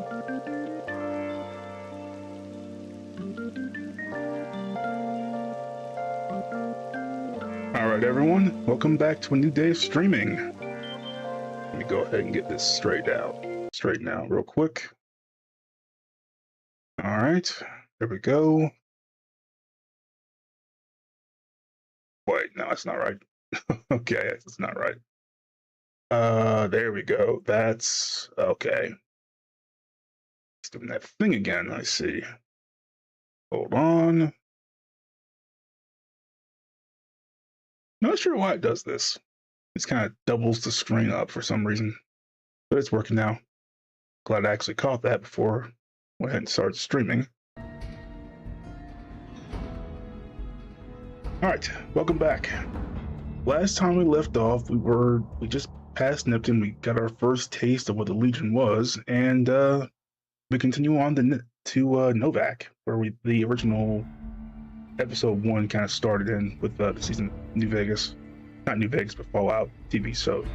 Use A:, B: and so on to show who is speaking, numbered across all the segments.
A: Alright everyone, welcome back to a new day of streaming. Let me go ahead and get this straighten out real quick. Alright, there we go. Wait, no, it's not right. Okay, it's not right. There we go. That's okay. It's doing that thing again, I see. Hold on. Not sure why it does this. It's kind of doubles the screen up for some reason. But it's working now. Glad I actually caught that before I went ahead and started streaming. Alright, welcome back. Last time we left off, we just passed Neptune. We got our first taste of what the Legion was, and we continue on to Novak, where the original episode 1 kind of started in with the season New Vegas. Not New Vegas, but Fallout TV. So,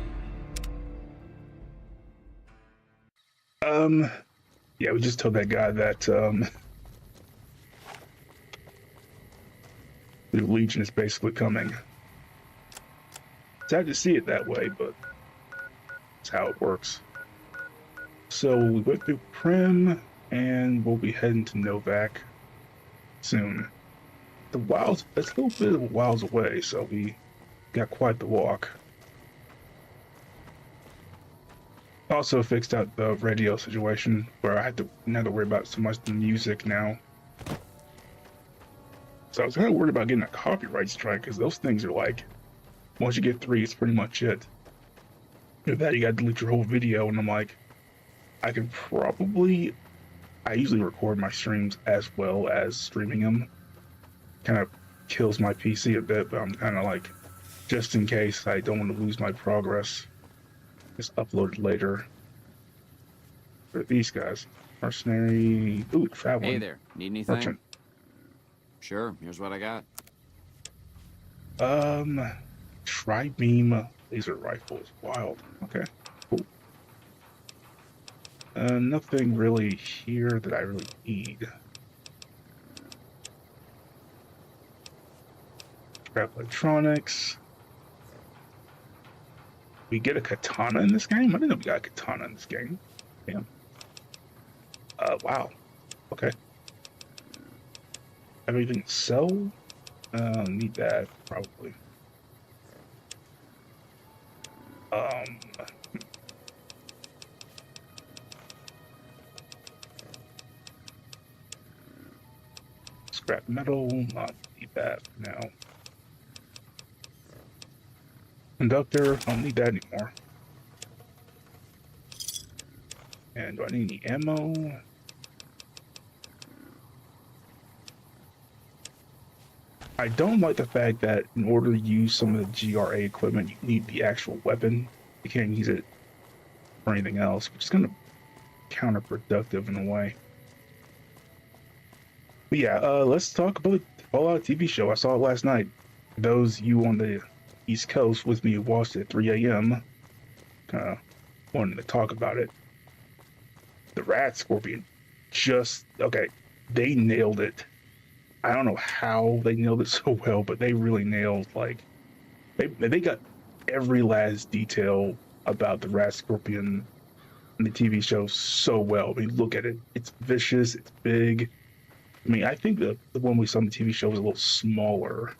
A: yeah, we just told that guy that the Legion is basically coming. Sad to see it that way, but it's how it works. So we went through Prim, and we'll be heading to Novak soon. The wilds, that's a little bit of a whiles away, so we got quite the walk. Also fixed out the radio situation where I had to not to worry about so much the music now. So I was kind of worried about getting a copyright strike, because those things are like, once you get 3, it's pretty much it. After that, you gotta delete your whole video, and I'm like, I usually record my streams as well as streaming them. Kind of kills my PC a bit, but I'm kind of like, just in case I don't want to lose my progress, just upload it later. For these guys, mercenary, ooh, traveling.
B: Hey there, need anything?
A: Merchant.
B: Sure, here's what I got.
A: Tri-beam laser rifles, wild. Okay, cool. Nothing really here that I really need. Scrap electronics. We get a katana in this game? I didn't know we got a katana in this game. Damn. Wow. Okay. Everything to sell? Need that, probably. Scrap metal, not need that for now. Conductor, I don't need that anymore. And do I need any ammo? I don't like the fact that in order to use some of the GRA equipment, you need the actual weapon. You can't use it for anything else, which is kind of counterproductive in a way. But yeah, let's talk about the Fallout TV show. I saw it last night. For those of you on the East Coast with me who watched it at 3 a.m., kind of wanted to talk about it. The Rat Scorpion, okay, they nailed it. I don't know how they nailed it so well, but they really nailed, like, they got every last detail about the Rat Scorpion in the TV show so well. I mean, look at it. It's vicious, it's big. I mean, I think the one we saw in the TV show was a little smaller,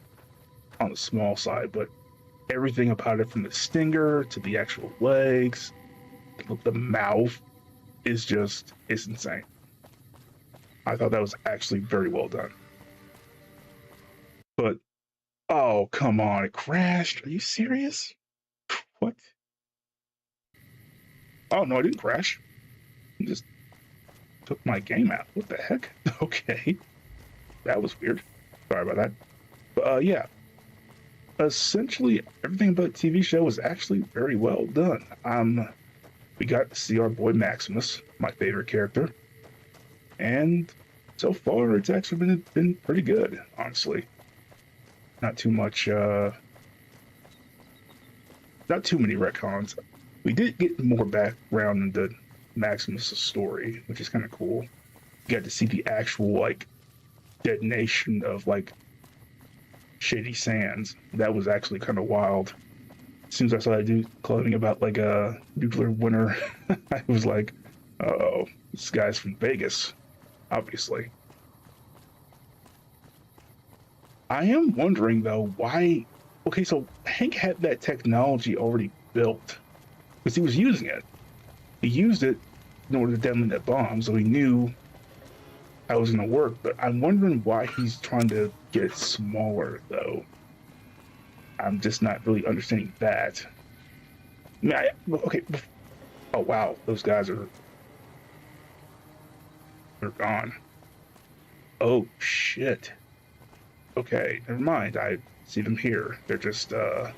A: on the small side, but everything about it, from the stinger to the actual legs, the mouth, is it's insane. I thought that was actually very well done. But, oh, come on, it crashed. Are you serious? What? Oh, no, I didn't crash. It just took my game out. What the heck? Okay. That was weird. Sorry about that. But, yeah. Essentially, everything about the TV show was actually very well done. We got to see our boy Maximus, my favorite character. And so far, it's actually been pretty good, honestly. Not too much, not too many retcons. We did get more background into Maximus' story, which is kind of cool. You got to see the actual like detonation of like Shady Sands. That was actually kind of wild. As soon as I saw that dude claiming about like a nuclear winter, I was like, oh, this guy's from Vegas, obviously. I am wondering though, why. Okay, so Hank had that technology already built because he was using it. He used it in order to detonate that bomb, so he knew how it was going to work. But I'm wondering why he's trying to get it smaller, though. I'm just not really understanding that. I mean, okay. Oh wow, those guys they're gone. Oh shit. Okay, never mind. I see them here. They're just gone,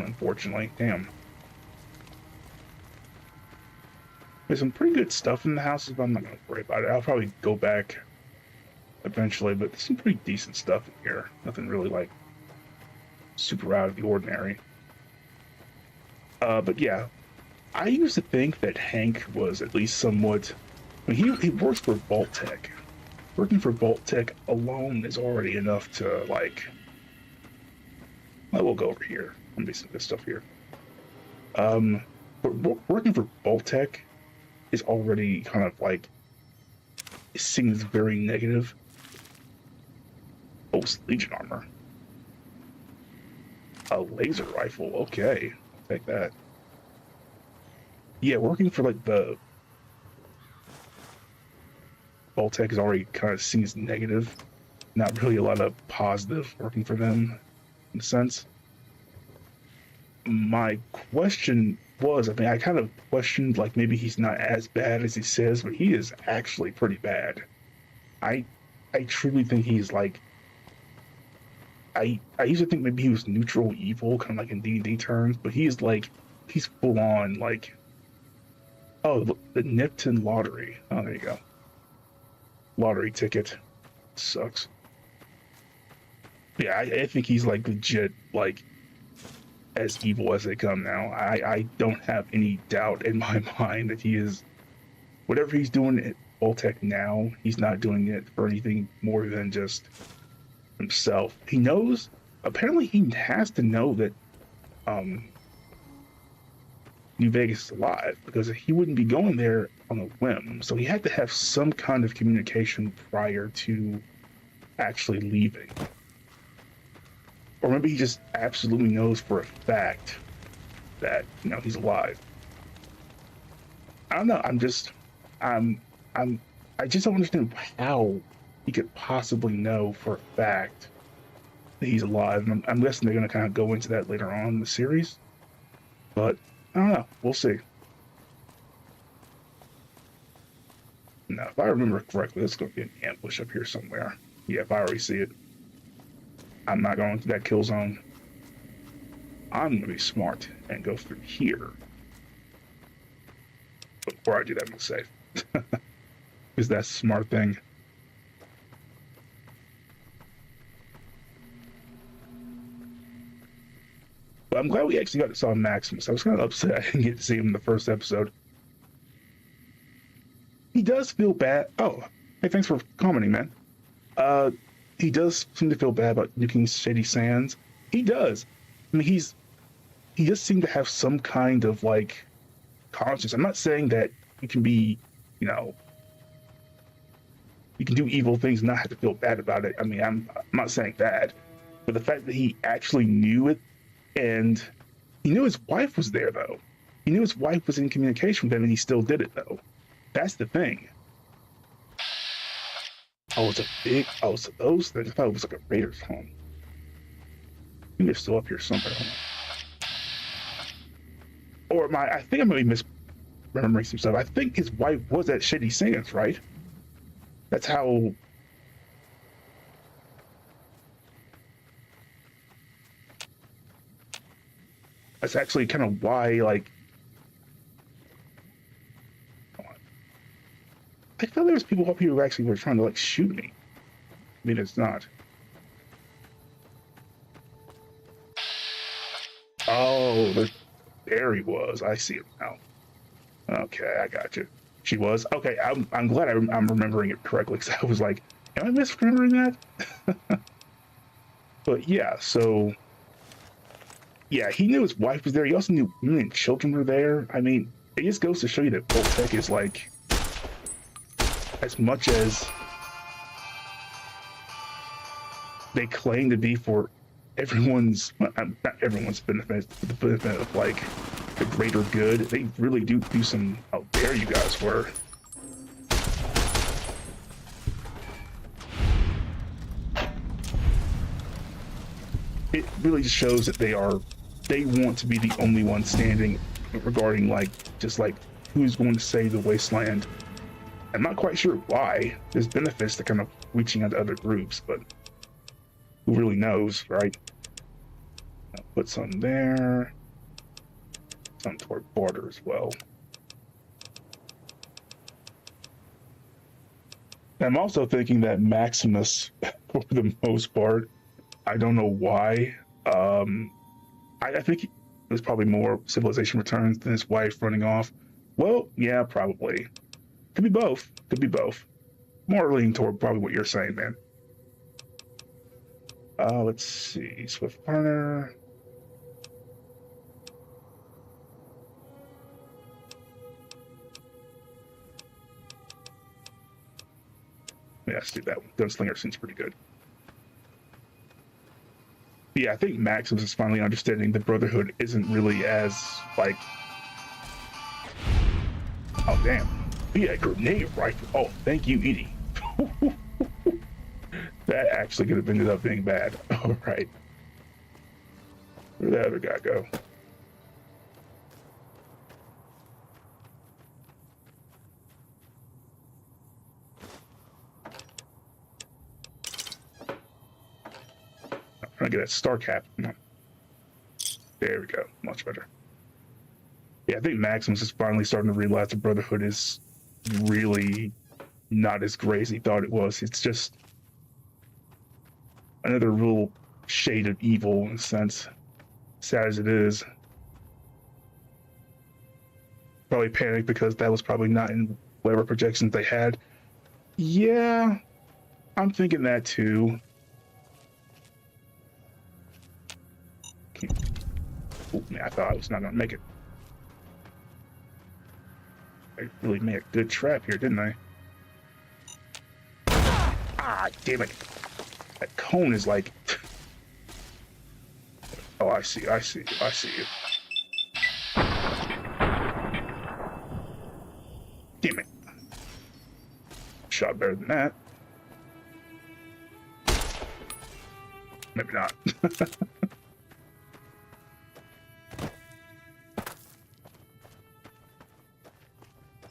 A: unfortunately. Damn. There's some pretty good stuff in the houses, but I'm not gonna worry about it. I'll probably go back eventually, but there's some pretty decent stuff in here. Nothing really like super out of the ordinary. But yeah, I used to think that Hank was at least somewhat. I mean, he works for Vault Tech. Working for Vault Tech alone is already enough to like. Well, we'll go over here. Let me see this stuff here. But working for Vault Tech is already kind of like it seems very negative. Oh, it's Legion armor. A laser rifle. Okay, I'll take that. Yeah, working for like the Vault-Tec is already kind of seen as negative. Not really a lot of positive working for them in a sense. My question was, I mean, I kind of questioned like maybe he's not as bad as he says, but he is actually pretty bad. I I truly think he's like I used to think maybe he was neutral evil, kind of like in D&D terms, but he's full on like oh the Nipton lottery. Oh, there you go. Lottery ticket sucks. Yeah, I think he's like legit like as evil as they come now. I don't have any doubt in my mind that he is whatever he's doing at Voltec now, he's not doing it for anything more than just himself. He knows apparently he has to know that um New Vegas is alive because he wouldn't be going there on a whim. So he had to have some kind of communication prior to actually leaving. Or maybe he just absolutely knows for a fact that, he's alive. I don't know. I'm, I just don't understand how he could possibly know for a fact that he's alive. And I'm guessing they're going to kind of go into that later on in the series. But I don't know. We'll see. Now, if I remember correctly, there's going to be an ambush up here somewhere. Yeah, if I already see it. I'm not going to that kill zone. I'm going to be smart and go through here. But before I do that, I'm going to save. Because that's a smart thing. But I'm glad we actually got to saw Maximus. I was kind of upset I didn't get to see him in the first episode. He does feel bad. Oh, hey, thanks for commenting, man. He does seem to feel bad about nuking Shady Sands. He does. I mean, he does seem to have some kind of like conscience. I'm not saying that you can be, you can do evil things and not have to feel bad about it. I mean, I'm not saying that, but the fact that he actually knew it and he knew his wife was there though. He knew his wife was in communication with him and he still did it though. That's the thing. Oh, it's a big. Oh, so those things. I thought it was like a Raiders home. I think they're still up here somewhere. Or I think I might be misremembering some stuff. I think his wife was at Shady Sands, right? That's how. That's actually kind of why, like. I thought there was people up here who actually were trying to like shoot me. I mean, it's not. Oh, there he was. I see him now. Okay, I got you. She was? Okay, I'm glad I'm remembering it correctly, because I was like, am I misremembering that? But yeah, so yeah, he knew his wife was there. He also knew women and children were there. I mean, it just goes to show you that Voltec is like, as much as they claim to be for everyone's, well, not everyone's benefit, but the benefit of like the greater good, they really do some, how dare you guys were. It really just shows that they want to be the only one standing regarding like, just like who's going to save the wasteland. I'm not quite sure why. There's benefits to kind of reaching out to other groups, but who really knows, right? I'll put some there. Some toward border as well. I'm also thinking that Maximus, for the most part, I don't know why. I think it was probably more Civilization Returns than his wife running off. Well, yeah, probably. Could be both. Could be both. More leaning toward probably what you're saying, man. Let's see. Swift Runner. Yeah, let's do that one. Gunslinger seems pretty good. Yeah, I think Maximus is finally understanding the Brotherhood isn't really as, like... Oh, damn. Be a grenade rifle. Oh, thank you, Edie. That actually could have ended up being bad. All right. Where'd that other guy go? I'm trying to get that star cap. There we go. Much better. Yeah, I think Maximus is finally starting to realize the Brotherhood is really not as great as he thought it was. It's just another real shade of evil in a sense, sad as it is. Probably panicked because that was probably not in whatever projections they had. Yeah, I'm thinking that too. Oh, man, I thought I was not gonna make it. I really made a good trap here, didn't I? Ah, damn it. That cone is like... Oh, I see you. Damn it. Shot better than that. Maybe not.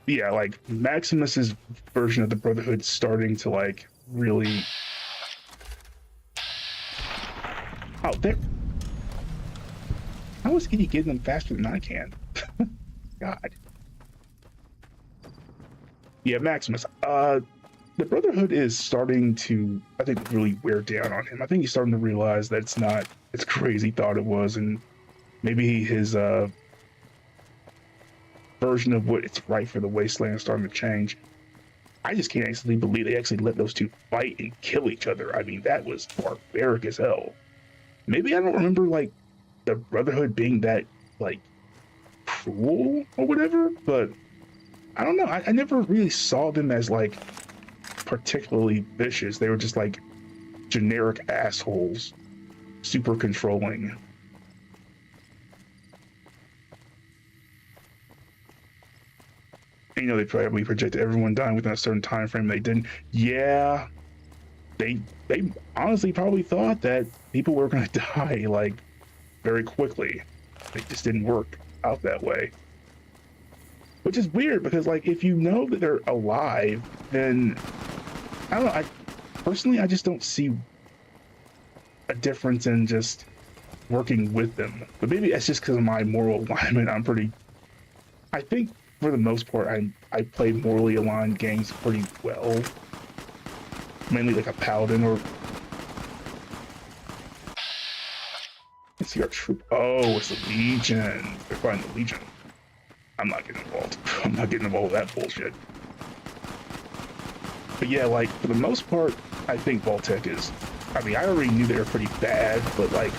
A: Yeah, like Maximus's version of the Brotherhood starting to like really... Oh, there. How is Edie getting them faster than I can? God. Yeah, Maximus. The Brotherhood is starting to, I think, really wear down on him. I think he's starting to realize that it's not as crazy as he thought it was, and maybe his version of what it's right for the wasteland is starting to change. I just can't actually believe they actually let those two fight and kill each other. I mean, that was barbaric as hell. Maybe I don't remember, like, the Brotherhood being that, like, cruel or whatever, but I don't know. I never really saw them as, like, particularly vicious. They were just, like, generic assholes, super controlling. You know, they probably projected everyone dying within a certain time frame. They didn't. Yeah, they honestly probably thought that people were going to die like very quickly. It just didn't work out that way, which is weird because like if you know that they're alive, then I don't know. I personally, I just don't see a difference in just working with them. But maybe that's just because of my moral alignment. I think for the most part, I play morally aligned games pretty well. Mainly like a paladin or... Let's see our troop. Oh, it's the Legion. They're fighting the Legion. I'm not getting involved. I'm not getting involved with that bullshit. But yeah, like, for the most part, I think Vault-Tec is... I mean, I already knew they were pretty bad, but, like,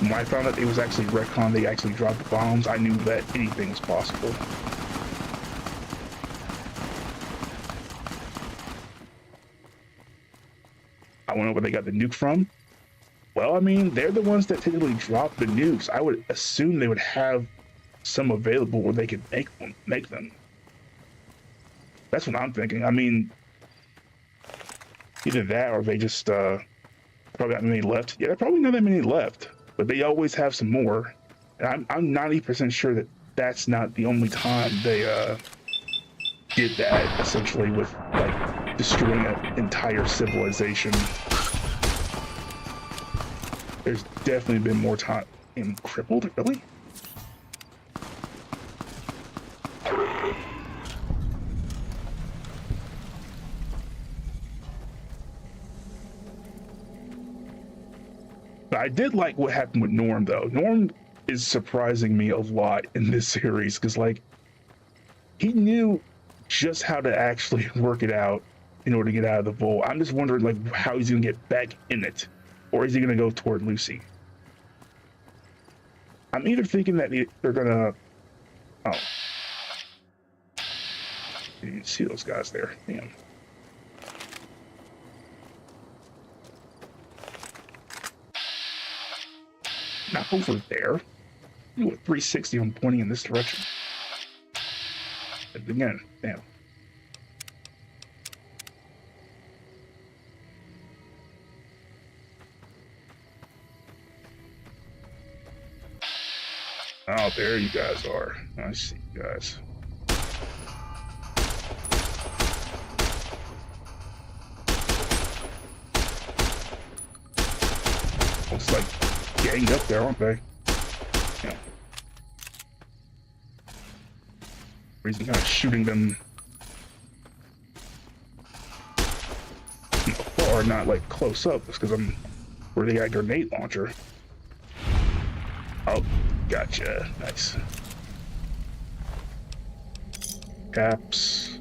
A: when I found out it was actually retcon, they actually dropped the bombs, I knew that anything was possible. I wonder where they got the nuke from. Well, I mean, they're the ones that typically drop the nukes. I would assume they would have some available where they could make them. That's what I'm thinking. I mean, either that or they just probably not many left. Yeah, probably not that many left, but they always have some more. And I'm 90% sure that that's not the only time they did that, essentially, with like destroying an entire civilization. There's definitely been more time in crippled, really? But I did like what happened with Norm, though. Norm is surprising me a lot in this series, because, like, he knew just how to actually work it out in order to get out of the vault. I'm just wondering, like, how he's gonna get back in it, or is he gonna go toward Lucy? I'm either thinking that they're gonna... Oh. You didn't see those guys there. Damn. Not over there. You were 360 on pointing in this direction. And again, damn. Oh, there you guys are. I see you guys. Looks like ganged up there, aren't they? Yeah. Reason kind of shooting them far, not like close up, is because I'm where they got a grenade launcher. Oh, gotcha. Nice. Caps.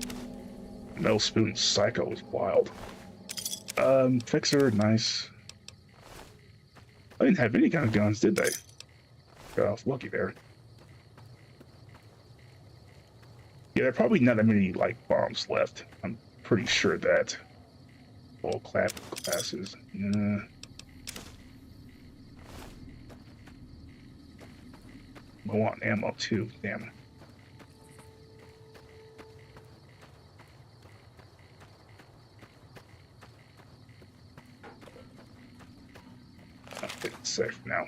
A: Metal Spoon Psycho is wild. Fixer, nice. I didn't have any kind of guns, did they? Got off lucky there. Yeah, there are probably not that many, like, bombs left. I'm pretty sure of that. All classes. Yeah. I want ammo, too. Damn. It's safe now.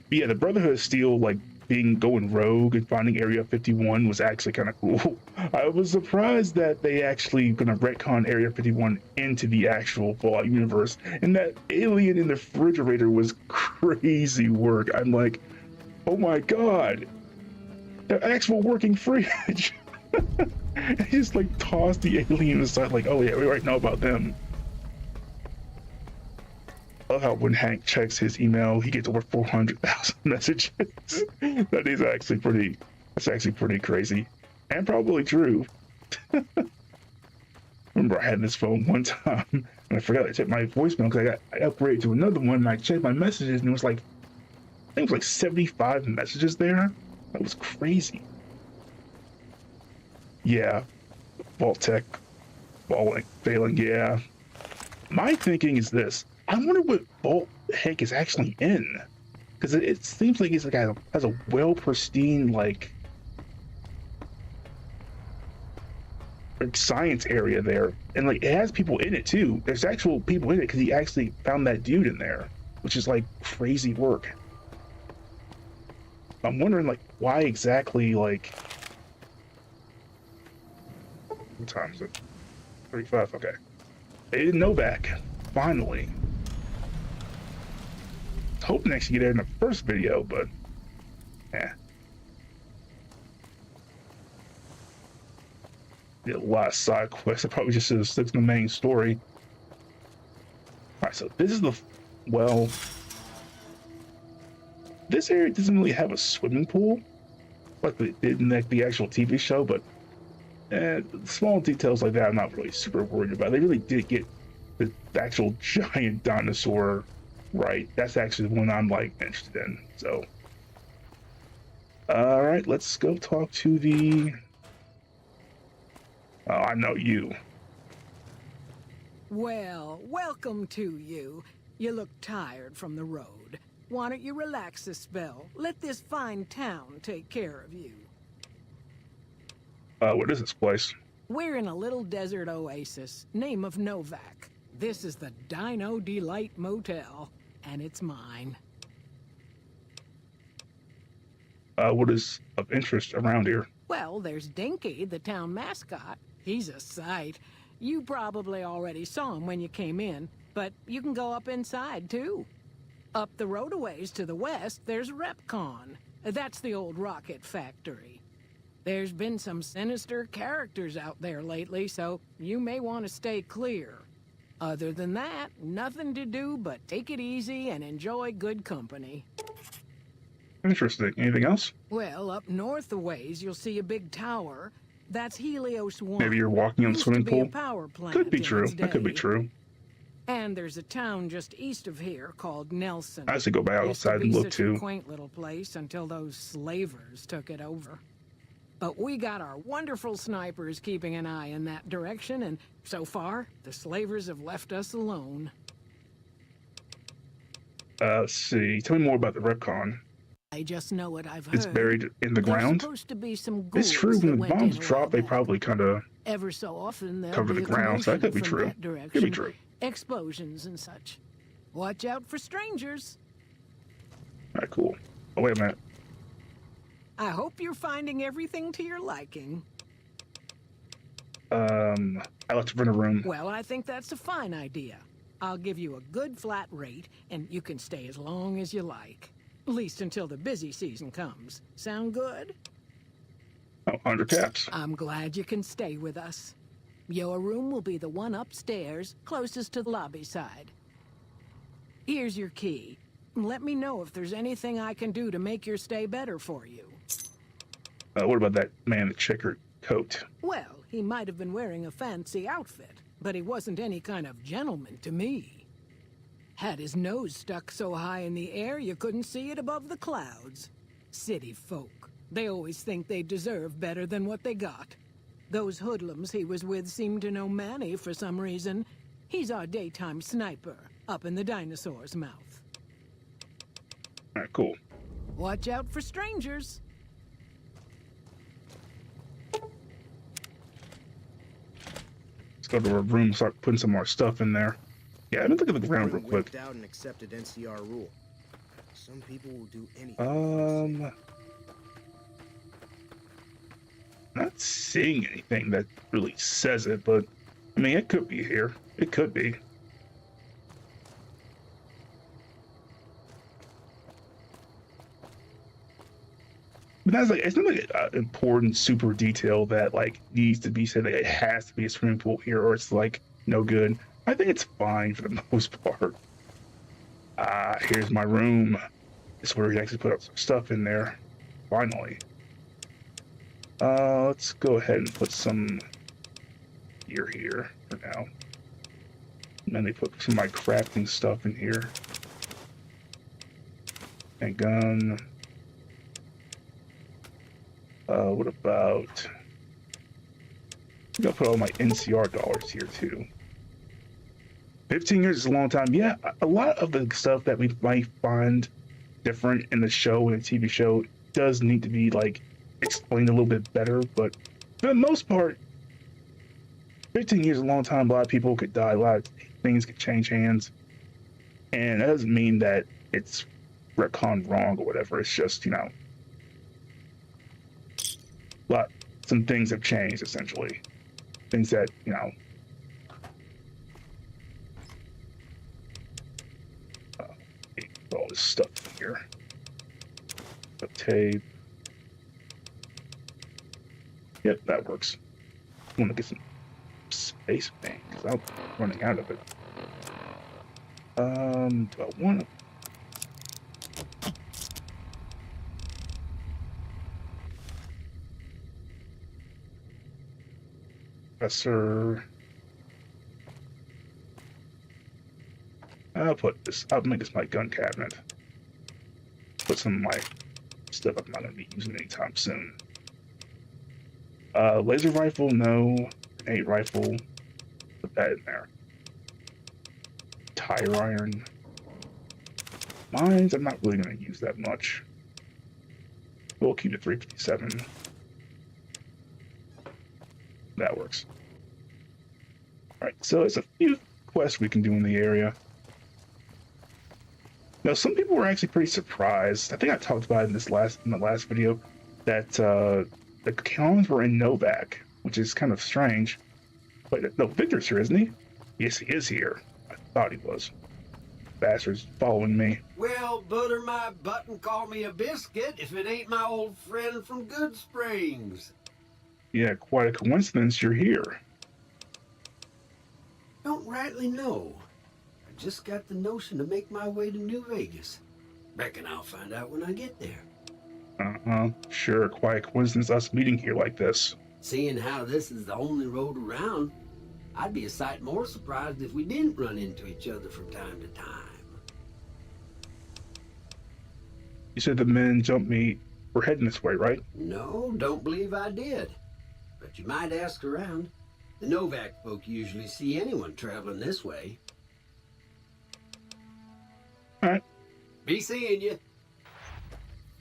A: But yeah, the Brotherhood of Steel, like, going rogue and finding Area 51 was actually kind of cool. I was surprised that they actually gonna retcon Area 51 into the actual Fallout universe, and that alien in the refrigerator was crazy work. I'm like, oh my god, the actual working fridge. I just like tossed the alien aside, like, oh yeah, we already know about them. I love how when Hank checks his email, he gets over 400,000 messages. That's actually pretty crazy. And probably true. Remember, I had this phone one time, and I forgot to check my voicemail because I upgraded to another one, and I checked my messages, and it was like, I think it was like 75 messages there. That was crazy. Yeah. Vault-Tec. Failing, yeah. My thinking is this. I wonder what vault Hank is actually in, because it seems like he's a guy that has a pristine like science area there, and like it has people in it too. There's actual people in it because he actually found that dude in there, which is like crazy work. I'm wondering like why exactly, like, what time is it? 35. Okay, they didn't know back. Finally. Hoping actually get there in the first video, but yeah. Did a lot of side quests. I probably just should have stuck to the main story. Alright, so this is this area doesn't really have a swimming pool. like they didn't like the actual TV show, but small details like that I'm not really super worried about. They really did get the actual giant dinosaur right. That's actually the one I'm like interested in. So, all right, let's go talk to the. Oh, I know you.
C: Well, welcome to you. You look tired from the road. Why don't you relax a spell? Let this fine town take care of you.
A: What is this place?
C: We're in a little desert oasis, name of Novak. This is the Dino Delight Motel, and it's mine.
A: What is of interest around here?
C: Well, there's Dinky, the town mascot. He's a sight. You probably already saw him when you came in, but you can go up inside, too. Up the road a ways to the west, there's Repcon. That's the old rocket factory. There's been some sinister characters out there lately, so you may want to stay clear. Other than that, nothing to do but take it easy and enjoy good company.
A: Interesting. Anything else?
C: Well, up north a ways, you'll see a big tower. That's Helios 1.
A: Maybe you're walking on the swimming pool?
C: A power plant
A: Could be
C: in
A: true.
C: its
A: That could be
C: day.
A: true.
C: And there's a town just east of here called Nelson.
A: I should go back
C: Used to
A: outside
C: be
A: and look
C: such
A: too.
C: a quaint little place until those slavers took it over. But we got our wonderful snipers keeping an eye in that direction, and so far, the slavers have left us alone.
A: Let's see. Tell me more about the Repcon.
C: I just know what I've heard.
A: It's buried in the
C: There's
A: ground?
C: supposed to be some
A: It's
C: ghouls
A: true.
C: that
A: When the
C: went in
A: bombs
C: a
A: drop,
C: while
A: they
C: back.
A: probably kind of
C: Ever so often, there'll
A: cover
C: be
A: the
C: a
A: ground, so that could be
C: commotion
A: true.
C: from that direction.
A: Could be true.
C: Explosions and such. Watch out for strangers.
A: All right, cool. Oh, wait a minute.
C: I hope you're finding everything to your liking.
A: I left to rent a room.
C: Well, I think that's a fine idea. I'll give you a good flat rate, and you can stay as long as you like. At least until the busy season comes. Sound good?
A: Oh, 100 caps.
C: I'm glad you can stay with us. Your room will be the one upstairs, closest to the lobby side. Here's your key. Let me know if there's anything I can do to make your stay better for you.
A: What about that man in the checkered coat?
C: Well, he might have been wearing a fancy outfit, but he wasn't any kind of gentleman to me. Had his nose stuck so high in the air you couldn't see it above the clouds. City folk. They always think they deserve better than what they got. Those hoodlums he was with seem to know Manny for some reason. He's our daytime sniper, up in the dinosaur's mouth.
A: All right, cool.
C: Watch out for strangers.
A: Let's go to our room and start putting some more stuff in there. Yeah, let me look at the ground real quick.
D: Out and accepted NCR rule. Some people will do anything.
A: Not seeing anything that really says it, but I mean, it could be here. It could be. But that's like, it's not like an important super detail that like needs to be said that it has to be a swimming pool here or it's like no good. I think it's fine for the most part. Here's my room. It's where we actually put up some stuff in there. Finally. Let's go ahead and put some gear here for now. And then they put some of my crafting stuff in here. And gun. What about... I'm gonna put all my NCR dollars here too. 15 years is a long time. Yeah, a lot of the stuff that we might find different in the show and the TV show does need to be like explained a little bit better, but for the most part, 15 years is a long time. A lot of people could die, a lot of things could change hands, and that doesn't mean that it's retcon wrong or whatever. It's just, you know, some things have changed essentially. Things that, you know, all this stuff here. The tape. Yep, that works. I want to get some space bank because I'm running out of it. Do I want to? compressor. I'll make this my gun cabinet. Put some of my stuff I'm not going to be using anytime soon. Laser rifle, no. Grenade rifle, put that in there. Tire iron. Mines, I'm not really going to use that much. We'll keep it 357. That works. Alright, so there's a few quests we can do in the area. Now, some people were actually pretty surprised. I think I talked about it in the last video that the clones were in Novak, which is kind of strange. But no, Victor's here, isn't he? Yes, he is here. I thought he was. Bastard's following me.
E: Well, butter my butt and call me a biscuit if it ain't my old friend from Good Springs.
A: Yeah, quite a coincidence you're here.
E: Don't rightly know. I just got the notion to make my way to New Vegas. Reckon I'll find out when I get there.
A: Uh-huh. Sure, quite a coincidence us meeting here like this.
E: Seeing how this is the only road around, I'd be a sight more surprised if we didn't run into each other from time to time.
A: You said the men jumped me. We're heading this way, right?
E: No, don't believe I did. But you might ask around. The Novak folk usually see anyone traveling this way.
A: Alright.
E: Be seeing you.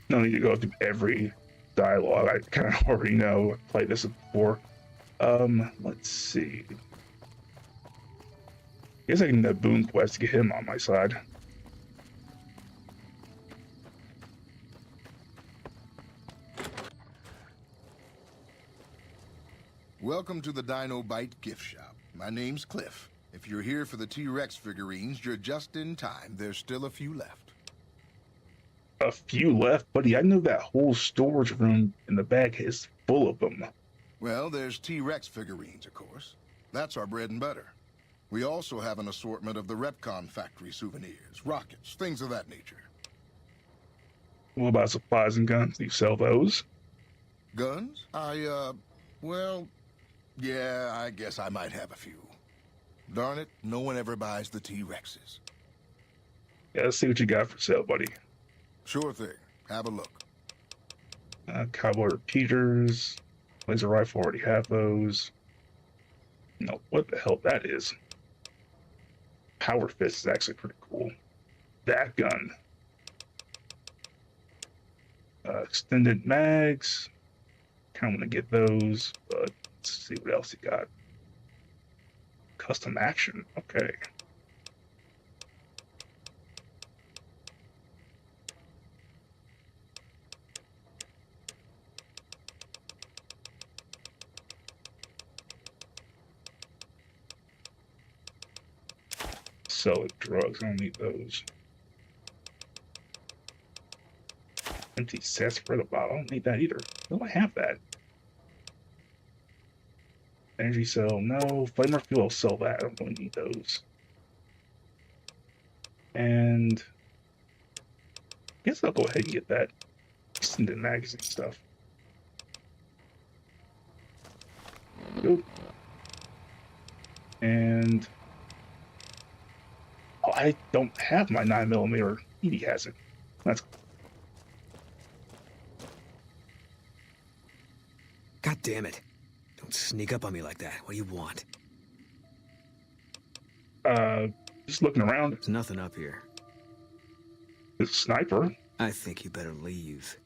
A: No need to go through every dialogue. I kind of already know. I've played this before. Let's see. I guess I can do that Boone quest to get him on my side.
F: Welcome to the Dino Bite gift shop. My name's Cliff. If you're here for the T-Rex figurines, you're just in time. There's still a few left.
A: A few left, buddy. I know that whole storage room in the back is full of them.
F: Well, there's T-Rex figurines, of course. That's our bread and butter. We also have an assortment of the Repcon factory souvenirs, rockets, things of that nature.
A: What about supplies and guns? Do you sell those?
F: Guns? Well, yeah, I guess I might have a few. Darn it, no one ever buys the T-Rexes.
A: Yeah, let's see what you got for sale, buddy.
F: Sure thing. Have a look.
A: Cowboy repeaters. Laser rifle, already have those. No, what the hell that is? Power fist is actually pretty cool. That gun. Extended mags. Kind of want to get those, but let's see what else you got. Custom action. Okay. Solid drugs. I don't need those. Empty sarsaparilla bottle. I don't need that either. Do I have that? Energy cell, no. Flamer fuel, I'll sell that. I don't really need those. And I guess I'll go ahead and get that extended magazine stuff. Go. And oh, I don't have my 9mm. Edie has it. That's
G: God damn it. Don't sneak up on me like that. What do you want?
A: just looking around.
G: There's nothing up here.
A: There's a sniper.
G: I think you better leave.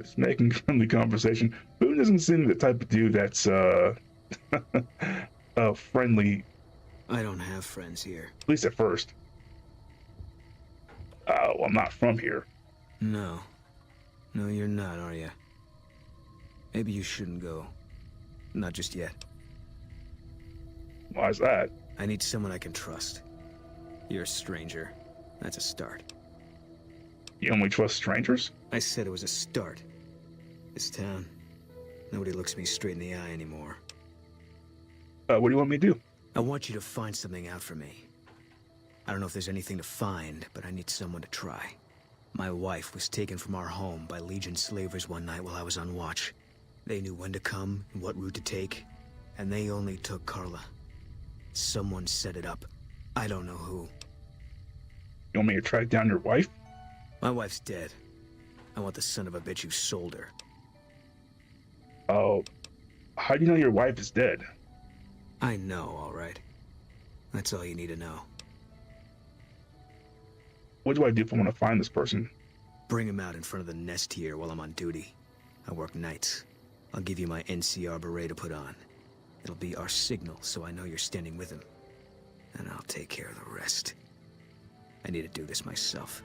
A: Just making friendly conversation. Boone doesn't seem the type of dude that's friendly.
G: I don't have friends here.
A: At least at first. Well, I'm not from here.
G: No. No, you're not, are you? Maybe you shouldn't go. Not just yet.
A: Why's that?
G: I need someone I can trust. You're a stranger. That's a start.
A: You only trust strangers?
G: I said it was a start. This town, nobody looks me straight in the eye anymore.
A: What do you want me to do?
G: I want you to find something out for me. I don't know if there's anything to find, but I need someone to try. My wife was taken from our home by Legion slavers one night while I was on watch. They knew when to come and what route to take, and they only took Carla. Someone set it up. I don't know who.
A: You want me to track down your wife?
G: My wife's dead. I want the son of a bitch who sold her.
A: Oh, how do you know your wife is dead?
G: I know, all right. That's all you need to know.
A: What do I do if I want to find this person?
G: Bring him out in front of the nest here while I'm on duty. I work nights. I'll give you my NCR beret to put on. It'll be our signal, so I know you're standing with him. And I'll take care of the rest. I need to do this myself.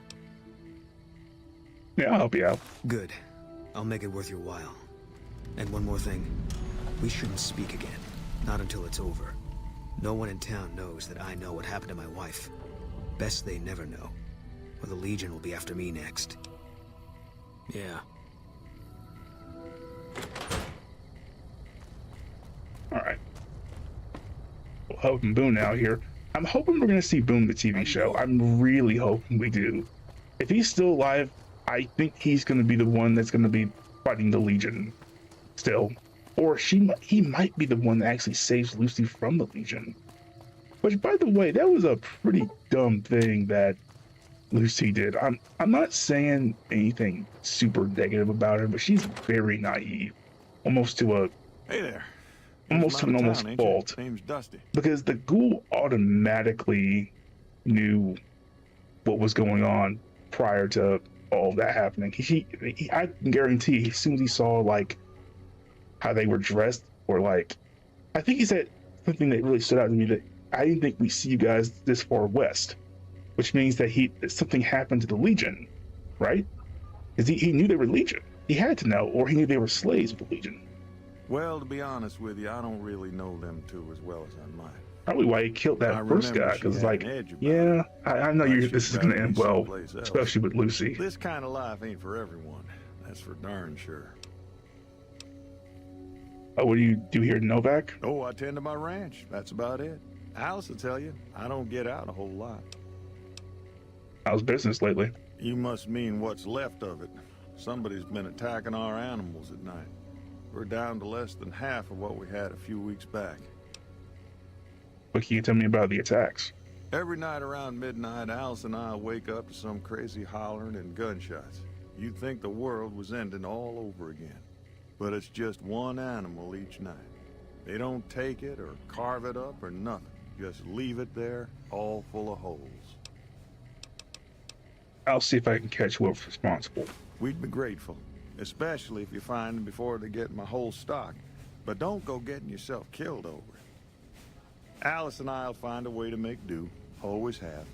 A: Yeah, I'll help you out.
G: Good. I'll make it worth your while. And one more thing. We shouldn't speak again. Not until it's over. No one in town knows that I know what happened to my wife. Best they never know. Or the Legion will be after me next. Yeah.
A: Alright. Well, helping Boone out here. I'm hoping we're going to see Boone the TV show. I'm really hoping we do. If he's still alive, I think he's going to be the one that's going to be fighting the Legion still. Or he might be the one that actually saves Lucy from the Legion. Which, by the way, that was a pretty dumb thing that Lucy did. I'm not saying anything super negative about her, but she's very naive. Almost to a...
H: Hey there.
A: Almost to an almost fault.
H: Name's Dusty.
A: Because the ghoul automatically knew what was going on prior to all of that happening. I can guarantee as soon as he saw like how they were dressed, or like, I think he said something that really stood out to me, that I didn't think we see you guys this far west, which means that something happened to the Legion, right? Because he knew they were Legion. He had to know, or he knew they were slaves of the Legion.
H: Well, to be honest with you, I don't really know them two as well as I might.
A: Probably why he killed that first guy, because like, yeah, I know this is gonna end well, especially with Lucy.
H: This kind of life ain't for everyone. That's for darn sure.
A: Oh, what do you do here in Novak?
H: Oh, I tend to my ranch. That's about it. Alice will tell you, I don't get out a whole lot.
A: How's business lately?
H: You must mean what's left of it. Somebody's been attacking our animals at night. We're down to less than half of what we had a few weeks back.
A: What can you tell me about the attacks?
H: Every night around midnight, Alice and I wake up to some crazy hollering and gunshots. You'd think the world was ending all over again. But it's just one animal each night. They don't take it or carve it up or nothing. Just leave it there, all full of holes.
A: I'll see if I can catch whoever's responsible.
H: We'd be grateful, especially if you find them before they get my whole stock. But don't go getting yourself killed over it. Alice and I'll find a way to make do. Always have.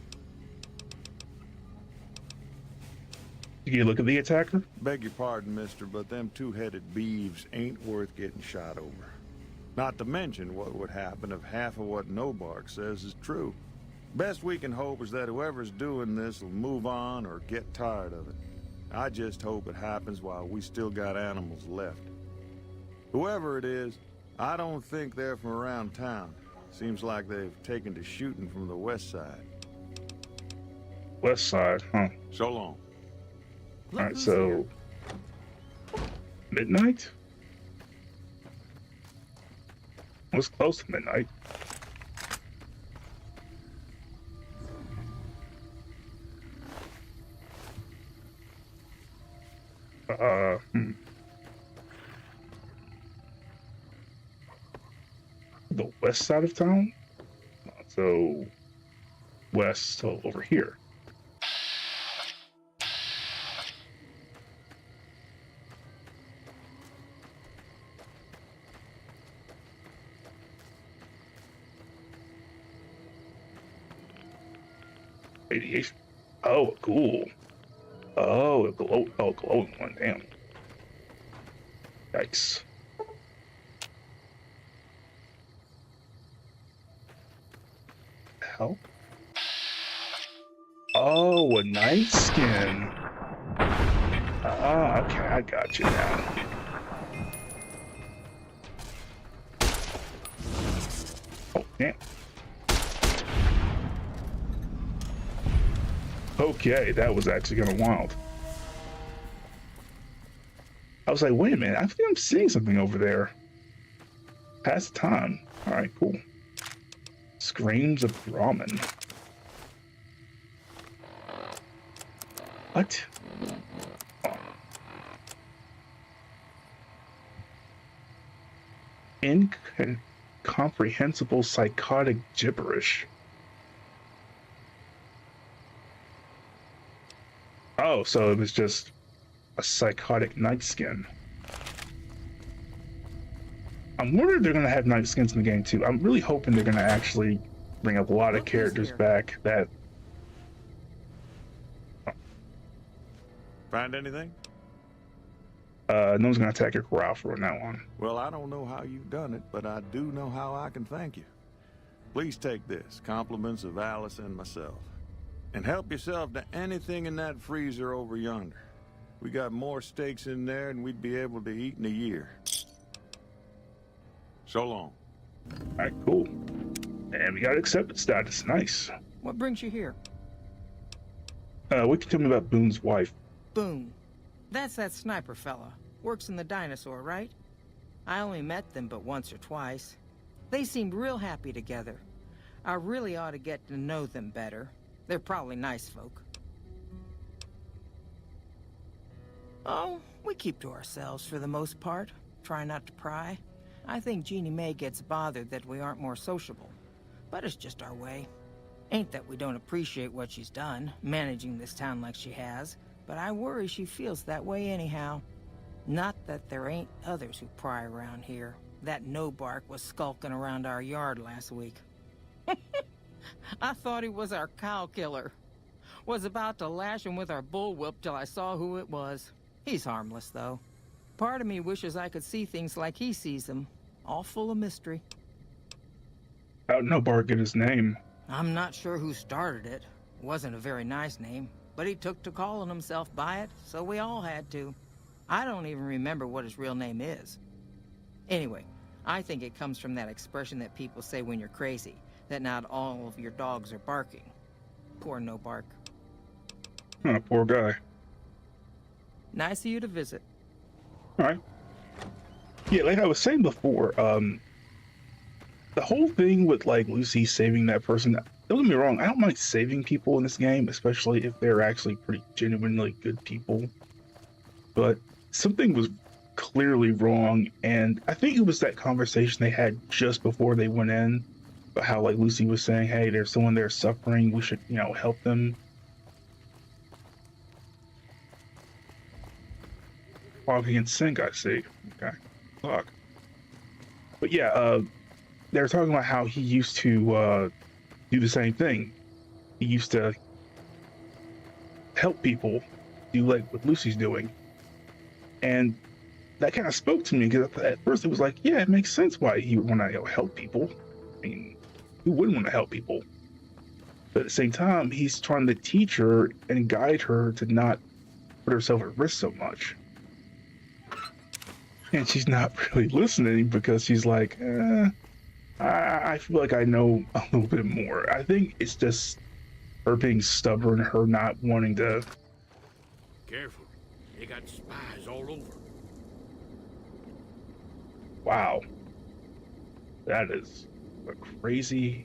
A: Did you look at the attacker?
H: Beg your pardon, mister, but them two-headed beeves ain't worth getting shot over. Not to mention what would happen if half of what Nobark says is true. Best we can hope is that whoever's doing this will move on or get tired of it. I just hope it happens while we still got animals left. Whoever it is, I don't think they're from around town. Seems like they've taken to shooting from the west side.
A: West side, huh?
H: So long.
A: Alright, so... midnight? It was close to midnight. The west side of town? So, west, so over here. Radiation. Oh, cool. Oh, a glowing one. Damn. Yikes. Hell. Oh, a night skin. Ah, okay, I got you now. Oh, damn. Okay, that was actually kind of wild. I was like, wait a minute, I think I'm seeing something over there. Past time. All right, cool. Screams of ramen. What? Oh. Incomprehensible psychotic gibberish. Oh, so it was just a psychotic night skin. I'm wondering if they're going to have night skins in the game too. I'm really hoping they're going to actually bring up a lot of characters back that...
H: Find anything?
A: No one's going to attack your corral from now on.
H: Well, I don't know how you've done it, but I do know how I can thank you. Please take this, compliments of Alice and myself. And help yourself to anything in that freezer over yonder. We got more steaks in there than we'd be able to eat in a year. So long.
A: Alright, cool. And we got accepted status. Nice.
I: What brings you here?
A: What can you tell me about Boone's wife?
I: Boone. That's that sniper fella. Works in the dinosaur, right? I only met them but once or twice. They seemed real happy together. I really ought to get to know them better. They're probably nice folk. Oh, we keep to ourselves for the most part. Try not to pry. I think Jeannie Mae gets bothered that we aren't more sociable. But it's just our way. Ain't that we don't appreciate what she's done, managing this town like she has, but I worry she feels that way anyhow. Not that there ain't others who pry around here. That no-bark was skulking around our yard last week. I thought he was our cow killer. Was about to lash him with our bullwhip till I saw who it was. He's harmless, though. Part of me wishes I could see things like he sees them. All full of mystery.
A: How'd no bark get his name?
I: I'm not sure who started it. Wasn't a very nice name, but he took to calling himself by it, so we all had to. I don't even remember what his real name is. Anyway, I think it comes from that expression that people say when you're crazy, that not all of your dogs are barking. Poor no bark.
A: Oh, poor guy.
I: Nice of you to visit.
A: Alright. Yeah, like I was saying before, the whole thing with, like, Lucy saving that person, don't get me wrong, I don't mind saving people in this game, especially if they're actually pretty genuinely good people. But something was clearly wrong, and I think it was that conversation they had just before they went in, about how, like, Lucy was saying, hey, there's someone there suffering, we should, you know, help them. Fog against sink, I see. Okay. Fuck. But yeah, they were talking about how he used to do the same thing. He used to help people, do like what Lucy's doing. And that kind of spoke to me, because at first it was like, yeah, it makes sense why he would want to help people. I mean, who wouldn't want to help people? But at the same time, he's trying to teach her and guide her to not put herself at risk so much. And she's not really listening because she's like, I feel like I know a little bit more. I think it's just her being stubborn, her not wanting to...
J: Careful. They got spies all over.
A: Wow. That is a crazy...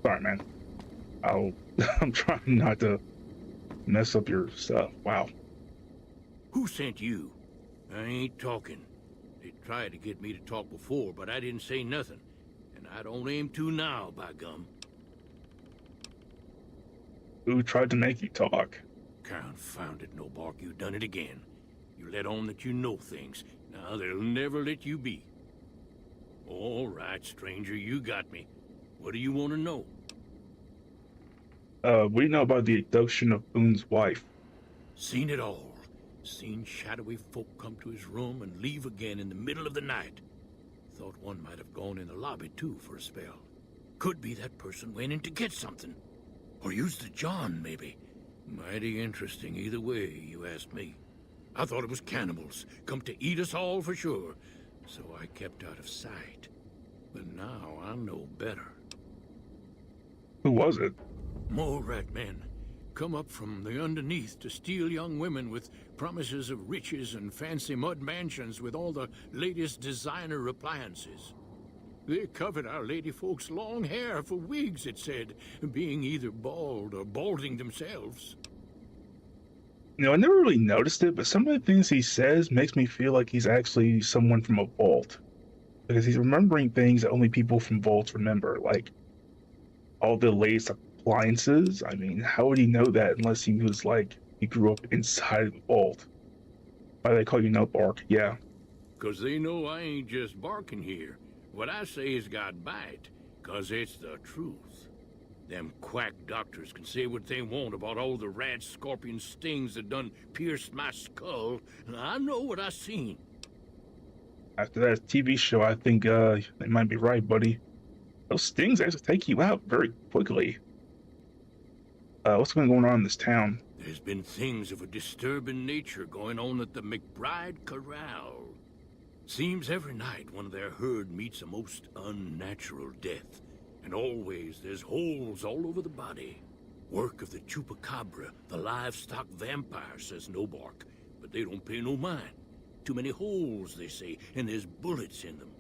A: Sorry, man. I'm trying not to mess up your stuff. Wow.
J: Who sent you? I ain't talking. They tried to get me to talk before, but I didn't say nothing. And I don't aim to now, by gum.
A: Who tried to make you talk?
J: Confounded no bark, you done it again. You let on that you know things. Now they'll never let you be. All right, stranger, you got me. What do you want to know?
A: What do you know about the abduction of Boone's wife?
J: Seen it all. Seen shadowy folk come to his room and leave again in the middle of the night. Thought one might have gone in the lobby, too, for a spell. Could be that person went in to get something. Or used the John, maybe. Mighty interesting either way, you ask me. I thought it was cannibals, come to eat us all for sure. So I kept out of sight. But now I know better.
A: Who was it?
J: More rat men. come up from the underneath to steal young women with promises of riches and fancy mud mansions with all the latest designer appliances. They covered our lady folks' long hair for wigs, it said, being either bald or balding themselves.
A: You know, I never really noticed it, but some of the things he says makes me feel like he's actually someone from a vault. Because he's remembering things that only people from vaults remember, like all the latest appliances. I mean, how would he know that unless he was like, he grew up inside the vault? Why do they call you No Bark? Yeah.
J: 'Cause they know I ain't just barking here. What I say has got bite, 'cause it's the truth. Them quack doctors can say what they want about all the rat scorpion stings that done pierced my skull, and I know what I seen.
A: After that TV show, I think they might be right, buddy. Those stings actually take you out very quickly. What's been going on in this town?
J: There's been things of a disturbing nature going on at the McBride Corral. Seems every night one of their herd meets a most unnatural death, and always there's holes all over the body. Work of the chupacabra, the livestock vampire, says Nobark, but they don't pay no mind. Too many holes, they say, and there's bullets in them.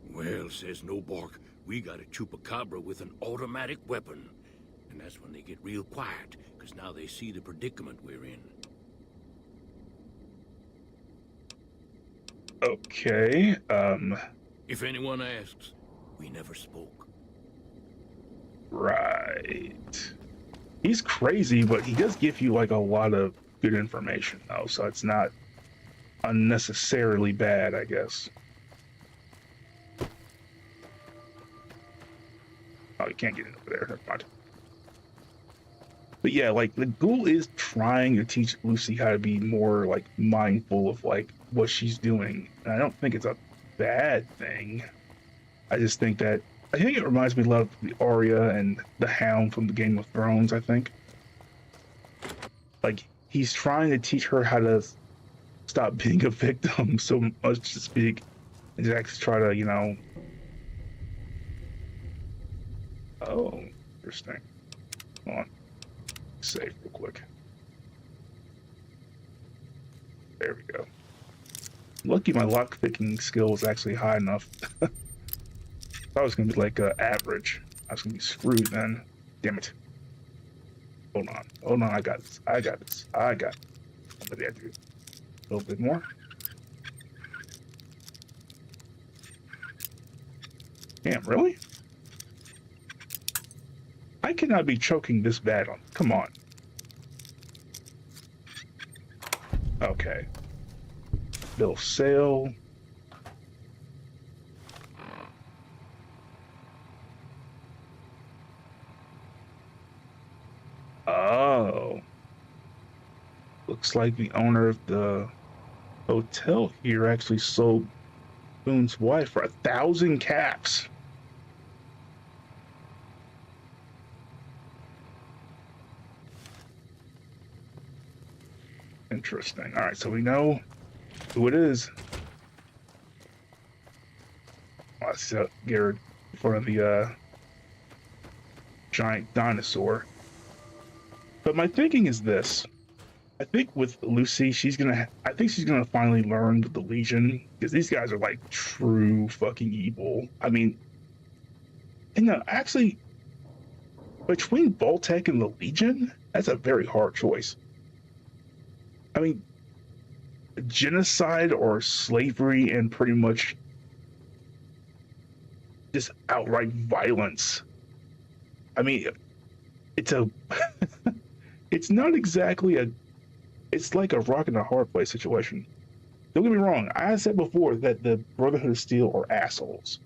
J: Well, says Nobark, we got a chupacabra with an automatic weapon. And that's when they get real quiet, because now they see the predicament we're in.
A: Okay,
J: If anyone asks, we never spoke.
A: Right. He's crazy, but he does give you like a lot of good information, though, so it's not unnecessarily bad, I guess. Oh, you can't get in over there. Never mind. But yeah, like the ghoul is trying to teach Lucy how to be more like mindful of like what she's doing. And I don't think it's a bad thing. I just think that I think it reminds me a lot of the Arya and the Hound from the Game of Thrones, I think. Like he's trying to teach her how to stop being a victim so much to speak and just actually try to, you know. Oh, interesting. Hold on. Save real quick. There we go. Lucky my lockpicking skill was actually high enough. I thought it was gonna be like average. I was gonna be screwed then. Damn it. Hold on. Hold on. I got this. I got this. I got it. Maybe I do a little bit more. Damn, really? I cannot be choking this bad on. Come on. Okay. Bill of sale. Oh. Looks like the owner of the hotel here actually sold Boone's wife for 1,000 caps. Interesting. All right, so we know who it is. I see Garrett in front of the giant dinosaur. But my thinking is this. I think with Lucy, I think she's gonna finally learn with the Legion, because these guys are like true fucking evil. I mean, and no, actually, between Vault-Tec and the Legion, that's a very hard choice. I mean, genocide or slavery and pretty much just outright violence. I mean, it's a, it's not exactly it's like a rock and a hard place situation. Don't get me wrong, I said before that the Brotherhood of Steel are assholes.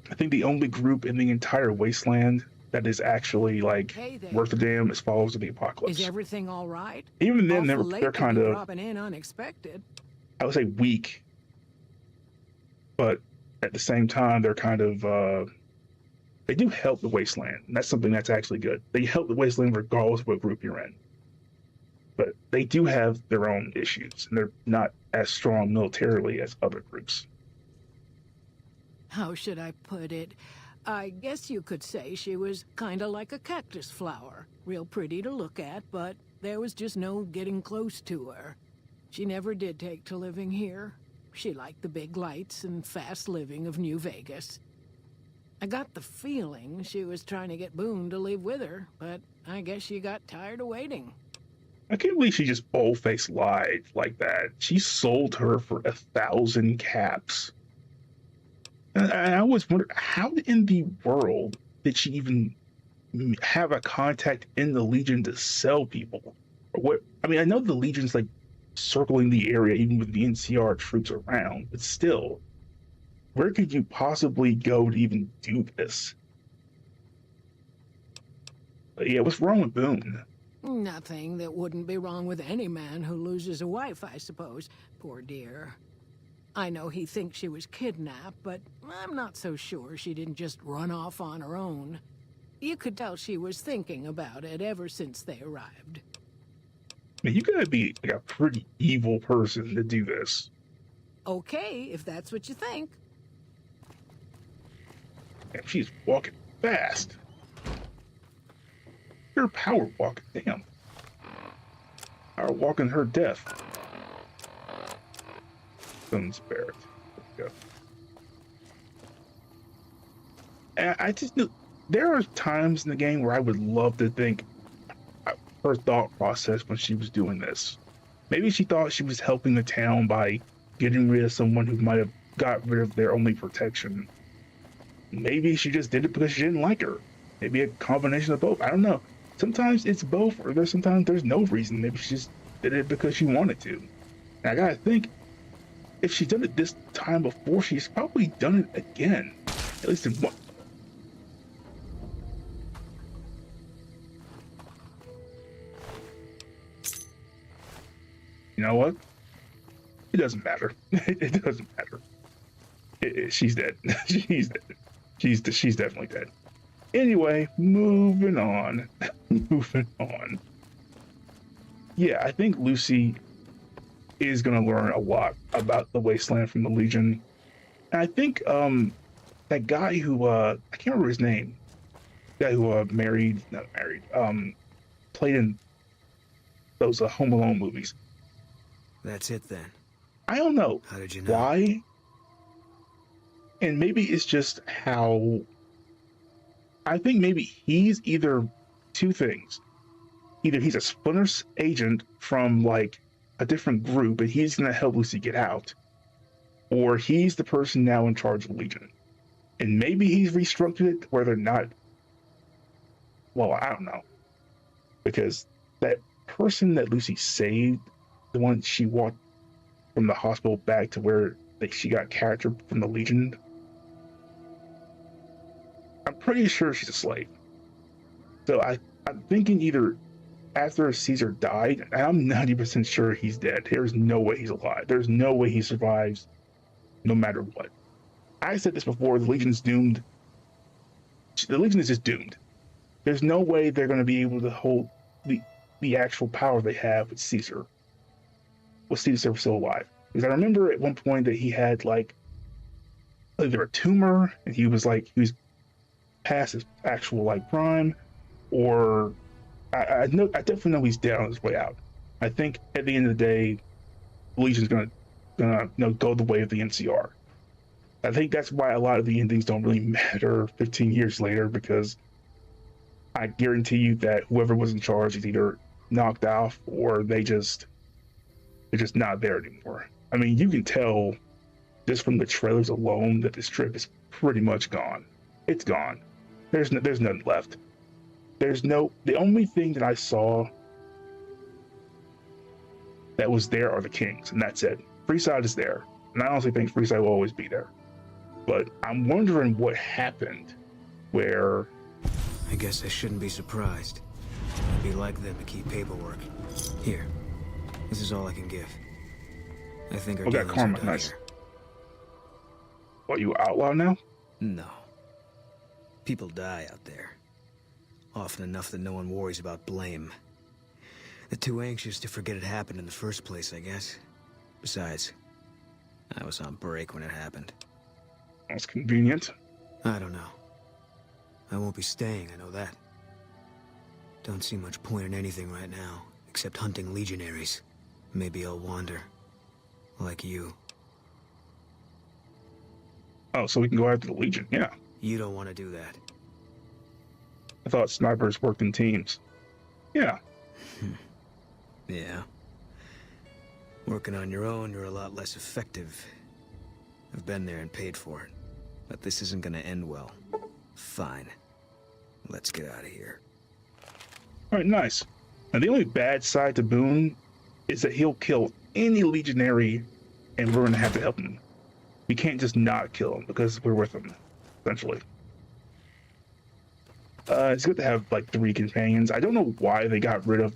A: I think the only group in the entire wasteland that is actually like worth a damn is Followers of the Apocalypse.
C: Is everything all right?
A: Even then,
C: Awful
A: they're
C: late
A: kind
C: to be
A: of
C: dropping in unexpected.
A: I would say weak, but at the same time, they're kind of they do help the wasteland, and that's something that's actually good. They help the wasteland regardless of what group you're in, but they do have their own issues, and they're not as strong militarily as other groups.
C: How should I put it? I guess you could say she was kinda like a cactus flower. Real pretty to look at, but there was just no getting close to her. She never did take to living here. She liked the big lights and fast living of New Vegas. I got the feeling she was trying to get Boone to leave with her, but I guess she got tired of waiting.
A: I can't believe she just bold-faced lied like that. She sold her for 1,000 caps. And I always wonder, how in the world did she even have a contact in the Legion to sell people? Or what? I mean, I know the Legion's like circling the area, even with the NCR troops around, but still, where could you possibly go to even do this? But yeah, what's wrong with Boone?
C: Nothing that wouldn't be wrong with any man who loses a wife, I suppose. Poor dear. I know he thinks she was kidnapped, but I'm not so sure she didn't just run off on her own. You could tell she was thinking about it ever since they arrived.
A: I mean, you gotta be like a pretty evil person to do this.
C: Okay, if that's what you think.
A: Damn, she's walking fast. You're power walking, damn. Power walking her death. Sun Spirit. There we go. And I just know there are times in the game where I would love to think her thought process when she was doing this. Maybe she thought she was helping the town by getting rid of someone who might have got rid of their only protection. Maybe she just did it because she didn't like her. Maybe a combination of both. I don't know. Sometimes it's both, or sometimes there's no reason. Maybe she just did it because she wanted to. And I gotta think, if she's done it this time before, she's probably done it again. At least in one. You know what? It doesn't matter. It doesn't matter. She's dead. She's dead. She's definitely dead. Anyway, moving on. Moving on. Yeah, I think Lucy is going to learn a lot about the Wasteland from the Legion. And I think that guy who, I can't remember his name. The guy who played in those Home Alone movies.
G: That's it then.
A: I don't know.
G: How did you know?
A: Why? And maybe it's just how... I think maybe he's either two things. Either he's a Splinter agent from like a different group and he's going to help Lucy get out, or he's the person now in charge of the Legion. And maybe he's restructured it where they're not... Well, I don't know. Because that person that Lucy saved, the one she walked from the hospital back to where she got captured from the Legion, I'm pretty sure she's a slave. So I'm thinking either after Caesar died, and I'm 90% sure he's dead. There's no way he's alive. There's no way he survives no matter what. I said this before, the Legion's doomed. The Legion is just doomed. There's no way they're going to be able to hold the actual power they have with Caesar. With Caesar still alive. Because I remember at one point that he had like either a tumor and he was past his actual like prime, or I definitely know he's dead on his way out. I think at the end of the day, the Legion's gonna go the way of the NCR. I think that's why a lot of the endings don't really matter 15 years later, because I guarantee you that whoever was in charge is either knocked off or they're just not there anymore. I mean, you can tell just from the trailers alone that this strip is pretty much gone. It's gone. There's nothing left. The only thing that I saw that was there are the Kings, and that's it. Freeside is there, and I honestly think Freeside will always be there. But I'm wondering what happened where...
G: I guess I shouldn't be surprised. It'd be like them to keep paperwork. Here, this is all I can give. I think our dealings are done
A: nice.
G: here.
A: What, you outlaw now?
G: No. People die out there. Often enough that no one worries about blame. They're too anxious to forget it happened in the first place, I guess. Besides, I was on break when it happened.
A: That's convenient.
G: I don't know. I won't be staying, I know that. Don't see much point in anything right now, except hunting legionaries. Maybe I'll wander. Like you.
A: Oh, so we can go after the Legion, yeah.
G: You don't want to do that.
A: I thought snipers worked in teams. Yeah.
G: Yeah. Working on your own, you're a lot less effective. I've been there and paid for it. But this isn't gonna end well. Fine. Let's get out of here.
A: Alright, nice. Now the only bad side to Boone is that he'll kill any legionary and we're gonna have to help him. We can't just not kill him because we're with him, essentially. It's good to have like 3 companions. I don't know why they got rid of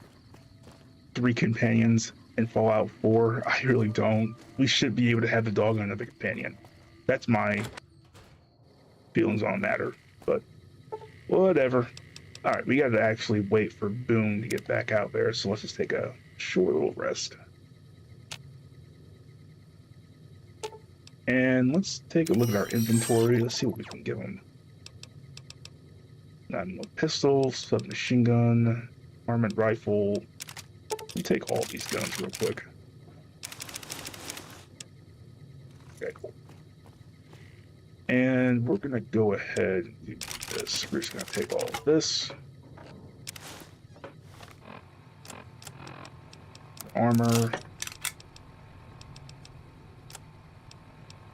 A: 3 companions in Fallout 4. I really don't. We should be able to have the dog and another companion. That's my feelings on the matter, but whatever. All right, we got to actually wait for Boone to get back out there, so let's just take a short little rest. And let's take a look at our inventory. Let's see what we can give him. No pistol, submachine gun, armored rifle. Let me take all these guns real quick. Okay, cool. And we're gonna go ahead and do this. We're just gonna take all of this. Armor.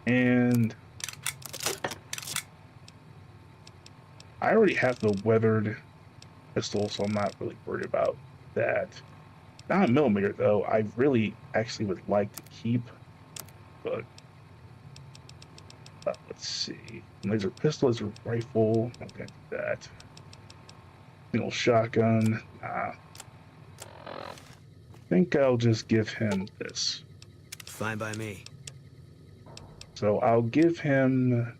A: And I already have the weathered pistol, so I'm not really worried about that. 9mm though, I really actually would like to keep, but let's see. Laser pistol, laser rifle, I'm gonna do that. Single shotgun, nah. I think I'll just give him this.
G: Fine by me.
A: So I'll give him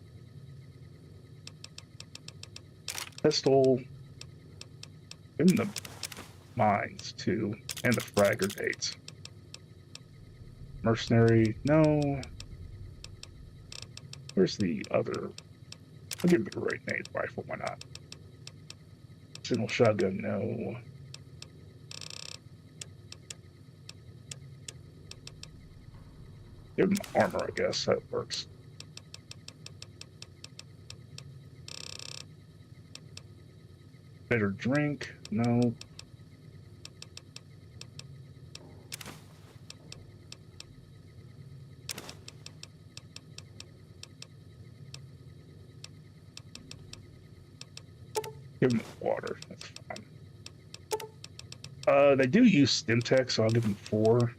A: pistol, give him the mines too, and the frag grenades. Mercenary, no. Where's the other? I'll give him the grenade rifle, why not? Single shotgun, no. Give him the armor, I guess, that works. Better drink, no. Give him water, that's fine. They do use stim tech, so I'll give them 4.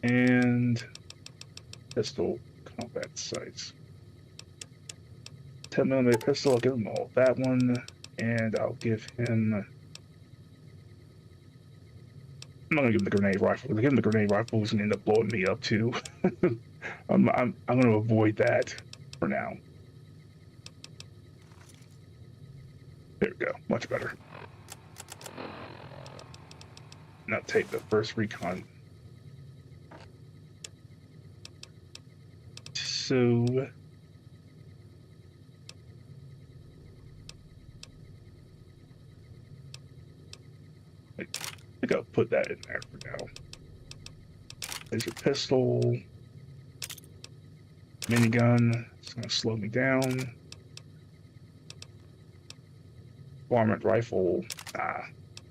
A: And pistol combat sights. 10mm pistol, I'll give him all that one, and I'll give him. I'm not gonna give him the grenade rifle. If I give him the grenade rifle, he's gonna end up blowing me up too. I'm gonna avoid that for now. There we go, much better. Now take the first recon. So I think I'll put that in there for now. Laser pistol, minigun, it's gonna slow me down. Armored rifle,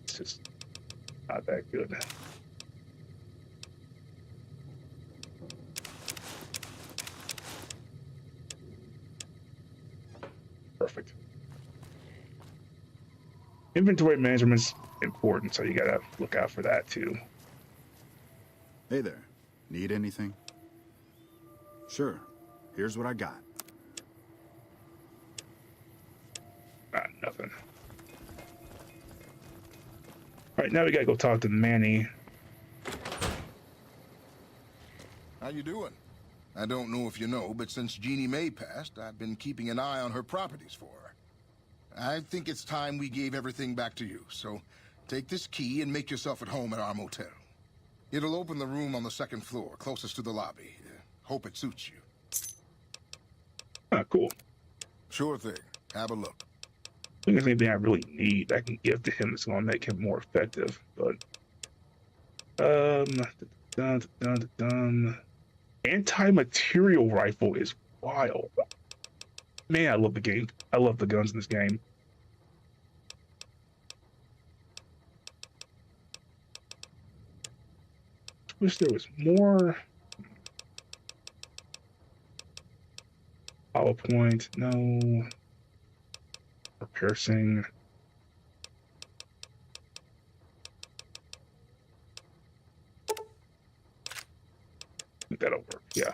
A: it's just not that good. Perfect. Inventory management's important, so you gotta look out for that too.
K: Hey there. Need anything? Sure. Here's what I got.
A: Nothing. Alright, now we gotta go talk to Manny.
F: How you doing? I don't know if you know, but since Jeannie May passed, I've been keeping an eye on her properties for her. I think it's time we gave everything back to you, so take this key and make yourself at home at our motel. It'll open the room on the 2nd floor, closest to the lobby. Hope it suits you.
A: Cool.
F: Sure thing. Have a look.
A: I think there's anything I really need I can give to him that's going to make him more effective. But anti-material rifle is wild. Man, I love the game. I love the guns in this game. Wish there was more. Hollow point, no. Piercing. I think that'll work, yeah.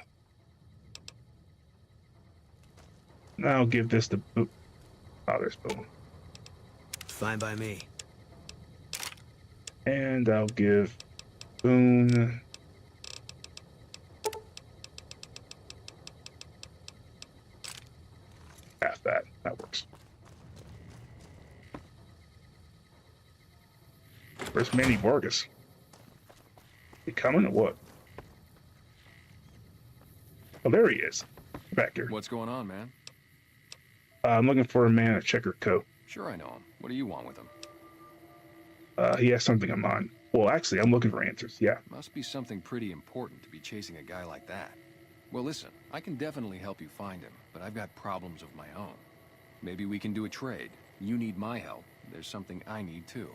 A: Now I'll give this to Boone. Oh, there's Boone.
G: Fine by me.
A: And I'll give Boone. Half that. That works. Where's Manny Vargas? He coming or what? Oh, there he is. Back here.
L: What's going on, man?
A: I'm looking for a man at checkered coat.
L: Sure, I know him. What do you want with him?
A: He has something in mind. Well, actually, I'm looking for answers, yeah.
L: Must be something pretty important to be chasing a guy like that. Well, listen, I can definitely help you find him, but I've got problems of my own. Maybe we can do a trade. You need my help. There's something I need, too.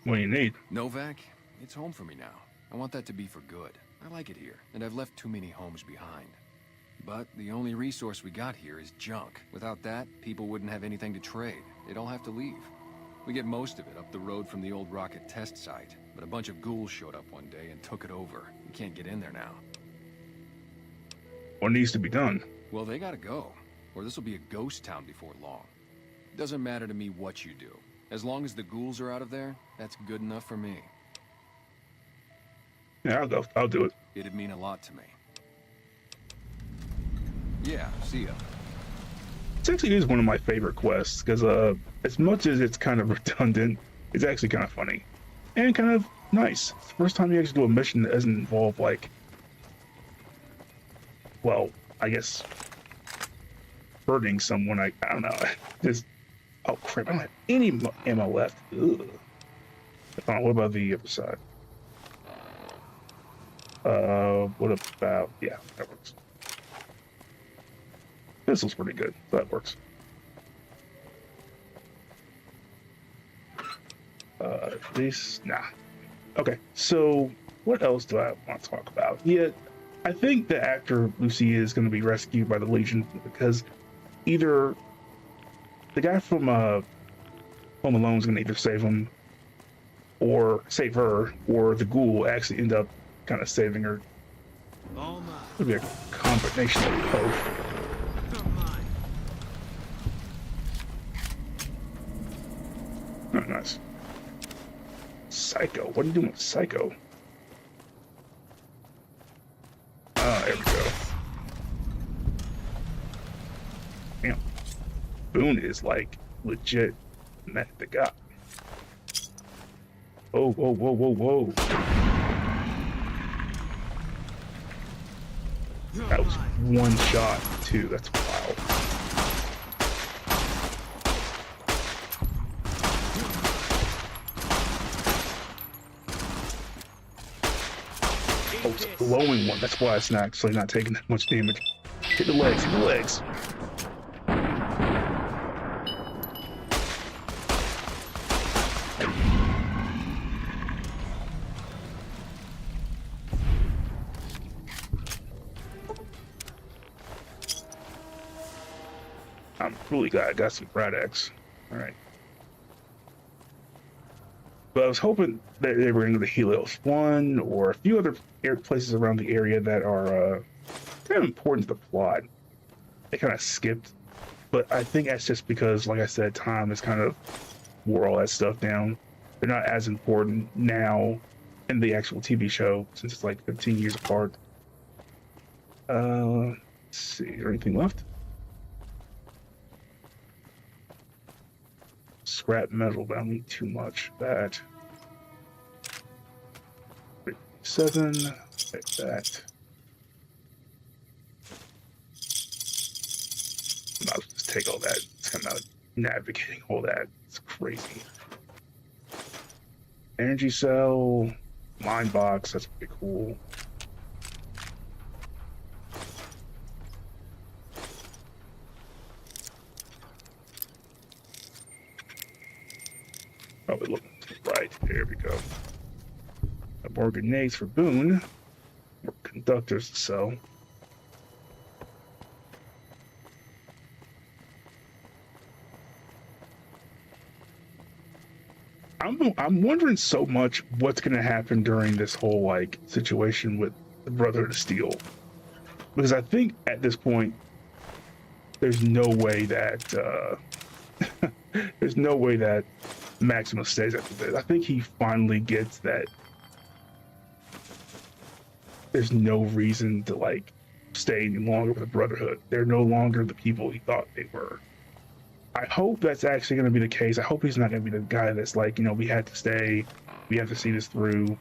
A: What do you need?
L: Novak, it's home for me now. I want that to be for good. I like it here, and I've left too many homes behind. But the only resource we got here is junk. Without that, people wouldn't have anything to trade. They'd all have to leave. We get most of it up the road from the old rocket test site, but a bunch of ghouls showed up one day and took it over. We can't get in there now.
A: What needs to be done?
L: Well, they gotta go, or this will be a ghost town before long. Doesn't matter to me what you do. As long as the ghouls are out of there, that's good enough for me.
A: Yeah, I'll go. I'll do it.
L: It'd mean a lot to me. Yeah, see ya.
A: This actually is one of my favorite quests, because as much as it's kind of redundant, it's actually kind of funny. And kind of nice. It's the first time you actually do a mission that doesn't involve, like, well, I guess, hurting someone. I don't know. Just, oh crap, I don't have any ammo left. Ugh. What about the other side? What about, yeah, that works. This was pretty good. That works. This, nah. Okay, so what else do I want to talk about? Yeah, I think the actor Lucy is going to be rescued by the Legion because either the guy from Home Alone is going to either save him or save her, or the ghoul actually end up kind of saving her. It'll be a combination of both. Oh, nice. Psycho. What are you doing with Psycho? Ah, there we go. Damn. Boone is like legit the guy. Whoa, whoa, whoa, whoa, whoa. That was one shot, too. That's wild. Oh, it's a glowing one. That's why it's not actually not taking that much damage. Hit the legs, hit the legs. I'm really glad I got some Rad-X. Alright. But I was hoping that they were going to go to Helios 1 or a few other places around the area that are kind of important to the plot. They kind of skipped. But I think that's just because, like I said, time has kind of wore all that stuff down. They're not as important now in the actual TV show since it's like 15 years apart. Let's see, is there anything left? Scrap metal, but I don't need too much. That. 7. Take that. Might as well just take all that. It's kind of navigating all that. It's crazy. Energy cell, mine box. That's pretty cool. Probably looking to the right. There we go. More grenades for Boone. More conductors to sell. I'm wondering so much what's going to happen during this whole like situation with the Brotherhood of Steel, because I think at this point there's no way that there's no way that Maximus stays after this. I think he finally gets that there's no reason to like stay any longer with the Brotherhood. They're no longer the people he thought they were. I hope that's actually going to be the case. I hope he's not going to be the guy that's like, you know, we had to stay, we have to see this through.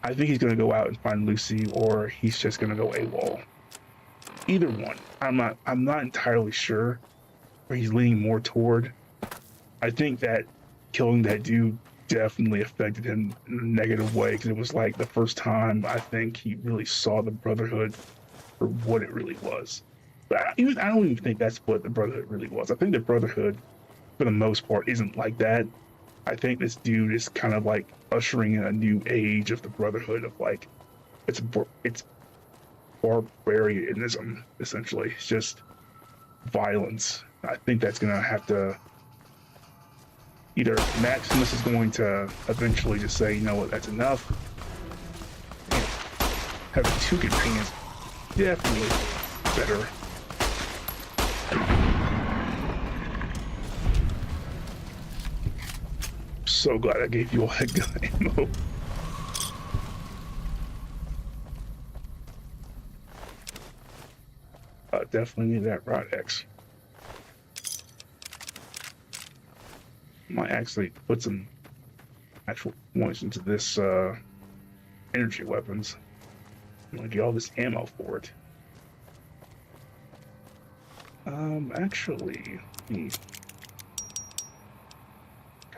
A: I think he's going to go out and find Lucy, or he's just going to go AWOL. Either one. I'm not entirely sure where he's leaning more toward. I think that killing that dude definitely affected him in a negative way, because it was like the first time I think he really saw the Brotherhood for what it really was. But I don't even think that's what the Brotherhood really was. I think the Brotherhood, for the most part, isn't like that. I think this dude is kind of like ushering in a new age of the Brotherhood, of like, it's barbarianism, essentially. It's just violence. I think that's going to have to, either Maximus is going to eventually just say, you know what, that's enough. Having two companions, definitely better. So glad I gave you all that gun ammo. Definitely need that Rod X. Might actually put some actual points into this energy weapons. I'm gonna get all this ammo for it. Actually,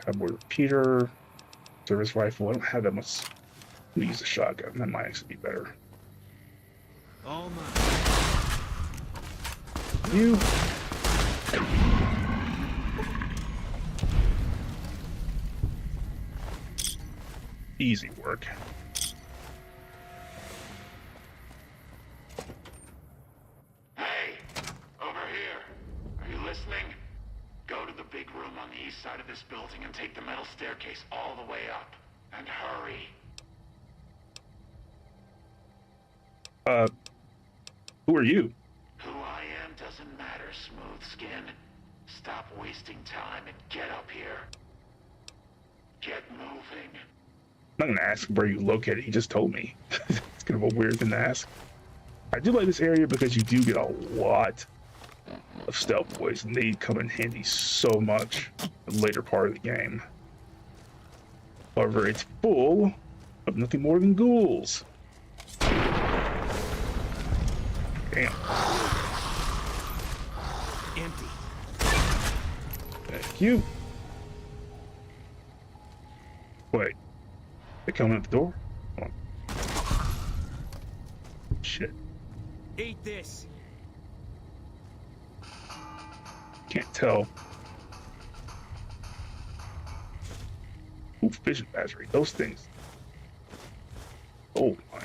A: cowboy repeater, service rifle. I don't have that much. I'm gonna use a shotgun. That might actually be better.
D: All mine.
A: You. Easy work.
M: Hey, over here. Are you listening? Go to the big room on the east side of this building and take the metal staircase all the way up. And hurry.
A: Who are you?
M: Who I am doesn't matter, smooth skin. Stop wasting time and get up here. Get moving.
A: I'm not gonna ask where you located. He just told me. It's kind of a weird thing to ask. I do like this area because you do get a lot of stealth boys, and they come in handy so much in the later part of the game. However, it's full of nothing more than ghouls. Damn.
D: Empty.
A: Thank you. Wait. They coming at the door? Hold on. Shit.
D: Eat this.
A: Can't tell. Ooh, fission battery. Those things. Oh my.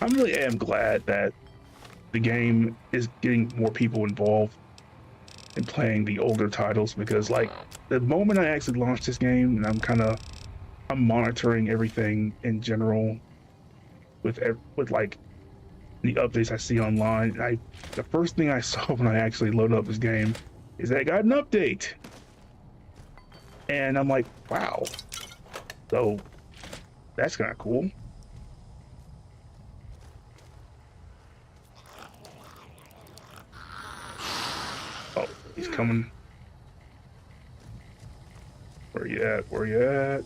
A: I really am glad that the game is getting more people involved in playing the older titles, because like the moment I actually launched this game, and I'm monitoring everything in general with like the updates I see online. And the first thing I saw when I actually loaded up this game is that it got an update, and I'm like, wow, so that's kind of cool. Oh, he's coming. Where you at? Where you at?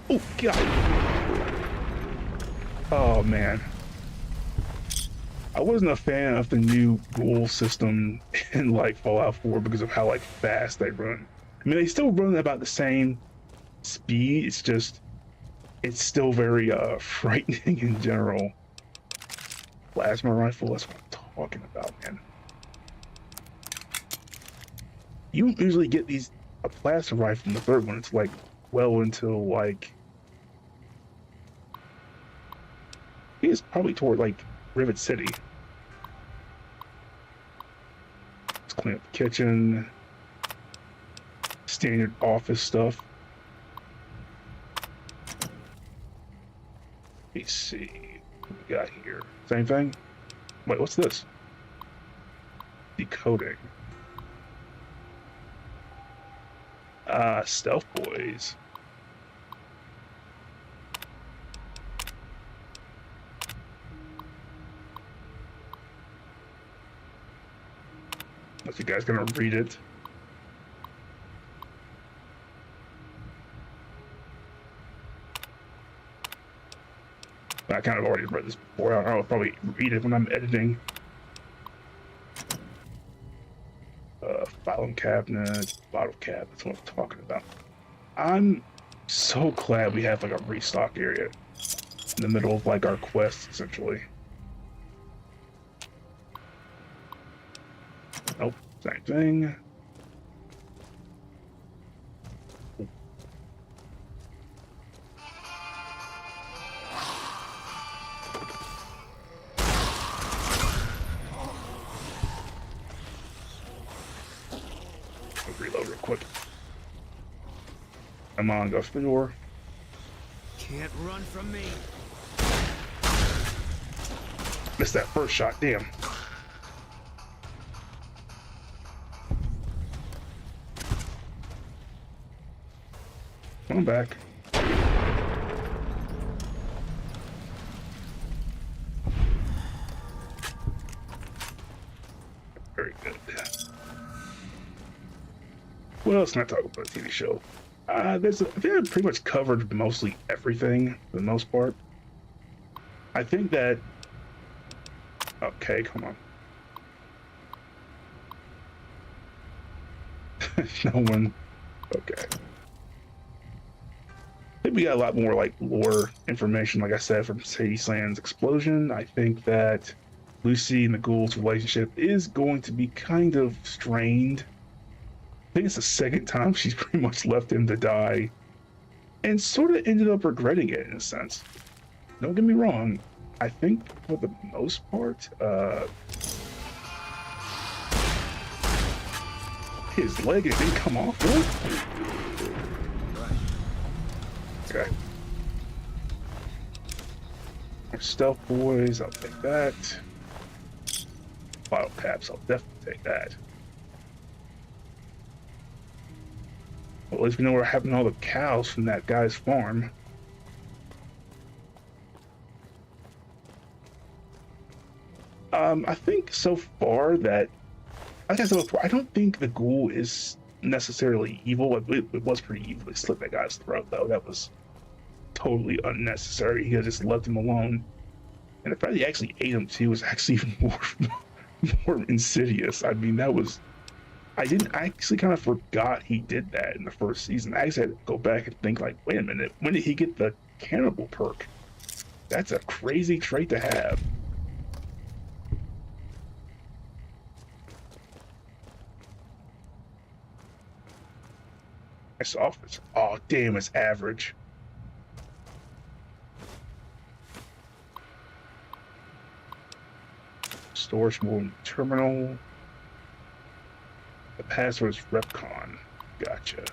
A: Oh, God. Oh, man. I wasn't a fan of the new ghoul system in, like, Fallout 4 because of how, like, fast they run. I mean, they still run about the same speed. It's just, it's still very, frightening in general. Plasma rifle, that's what I'm talking about, man. You don't usually get a plasma rifle in the third one. It's, like, well until, like, I think it's probably toward, like, Rivet City. Let's clean up the kitchen. Standard office stuff. Let me see what we got here. Same thing? Wait, what's this? Decoding. Stealth boys. Unless you guys gonna read it. I kind of already read this before. I'll probably read it when I'm editing. Filing cabinet, bottle cap, that's what I'm talking about. I'm so glad we have like a restock area in the middle of like our quest, essentially. Nope, same thing. Reload real quick. Come on, go through the door.
J: Can't run from me.
A: Missed that first shot, damn. Come back. Very good. Well, let's not talk about the TV show. I think I've pretty much covered mostly everything for the most part. I think that. Okay, come on. No one. Okay. I think we got a lot more like lore information, like I said, from Sadie Sland's explosion. I think that Lucy and the ghoul's relationship is going to be kind of strained. I think it's the second time she's pretty much left him to die and sort of ended up regretting it in a sense. Don't get me wrong. I think for the most part, his leg didn't come off, really? Okay. Our stealth boys, I'll take that. Bottle caps, I'll definitely take that. Well, at least we know what happened to all the cows from that guy's farm. I think so far that, like I said before, I don't think the ghoul is necessarily evil. It was pretty evil. He slit that guy's throat, though. That was totally unnecessary. He had just left him alone. And the fact that he actually ate him, too, was actually even more insidious. I mean, that was... I actually kind of forgot he did that in the first season. I actually had to go back and think, like, wait a minute, when did he get the cannibal perk? That's a crazy trait to have. Nice office. Oh, damn, it's average. Storage mode terminal. The password is Repcon. Gotcha.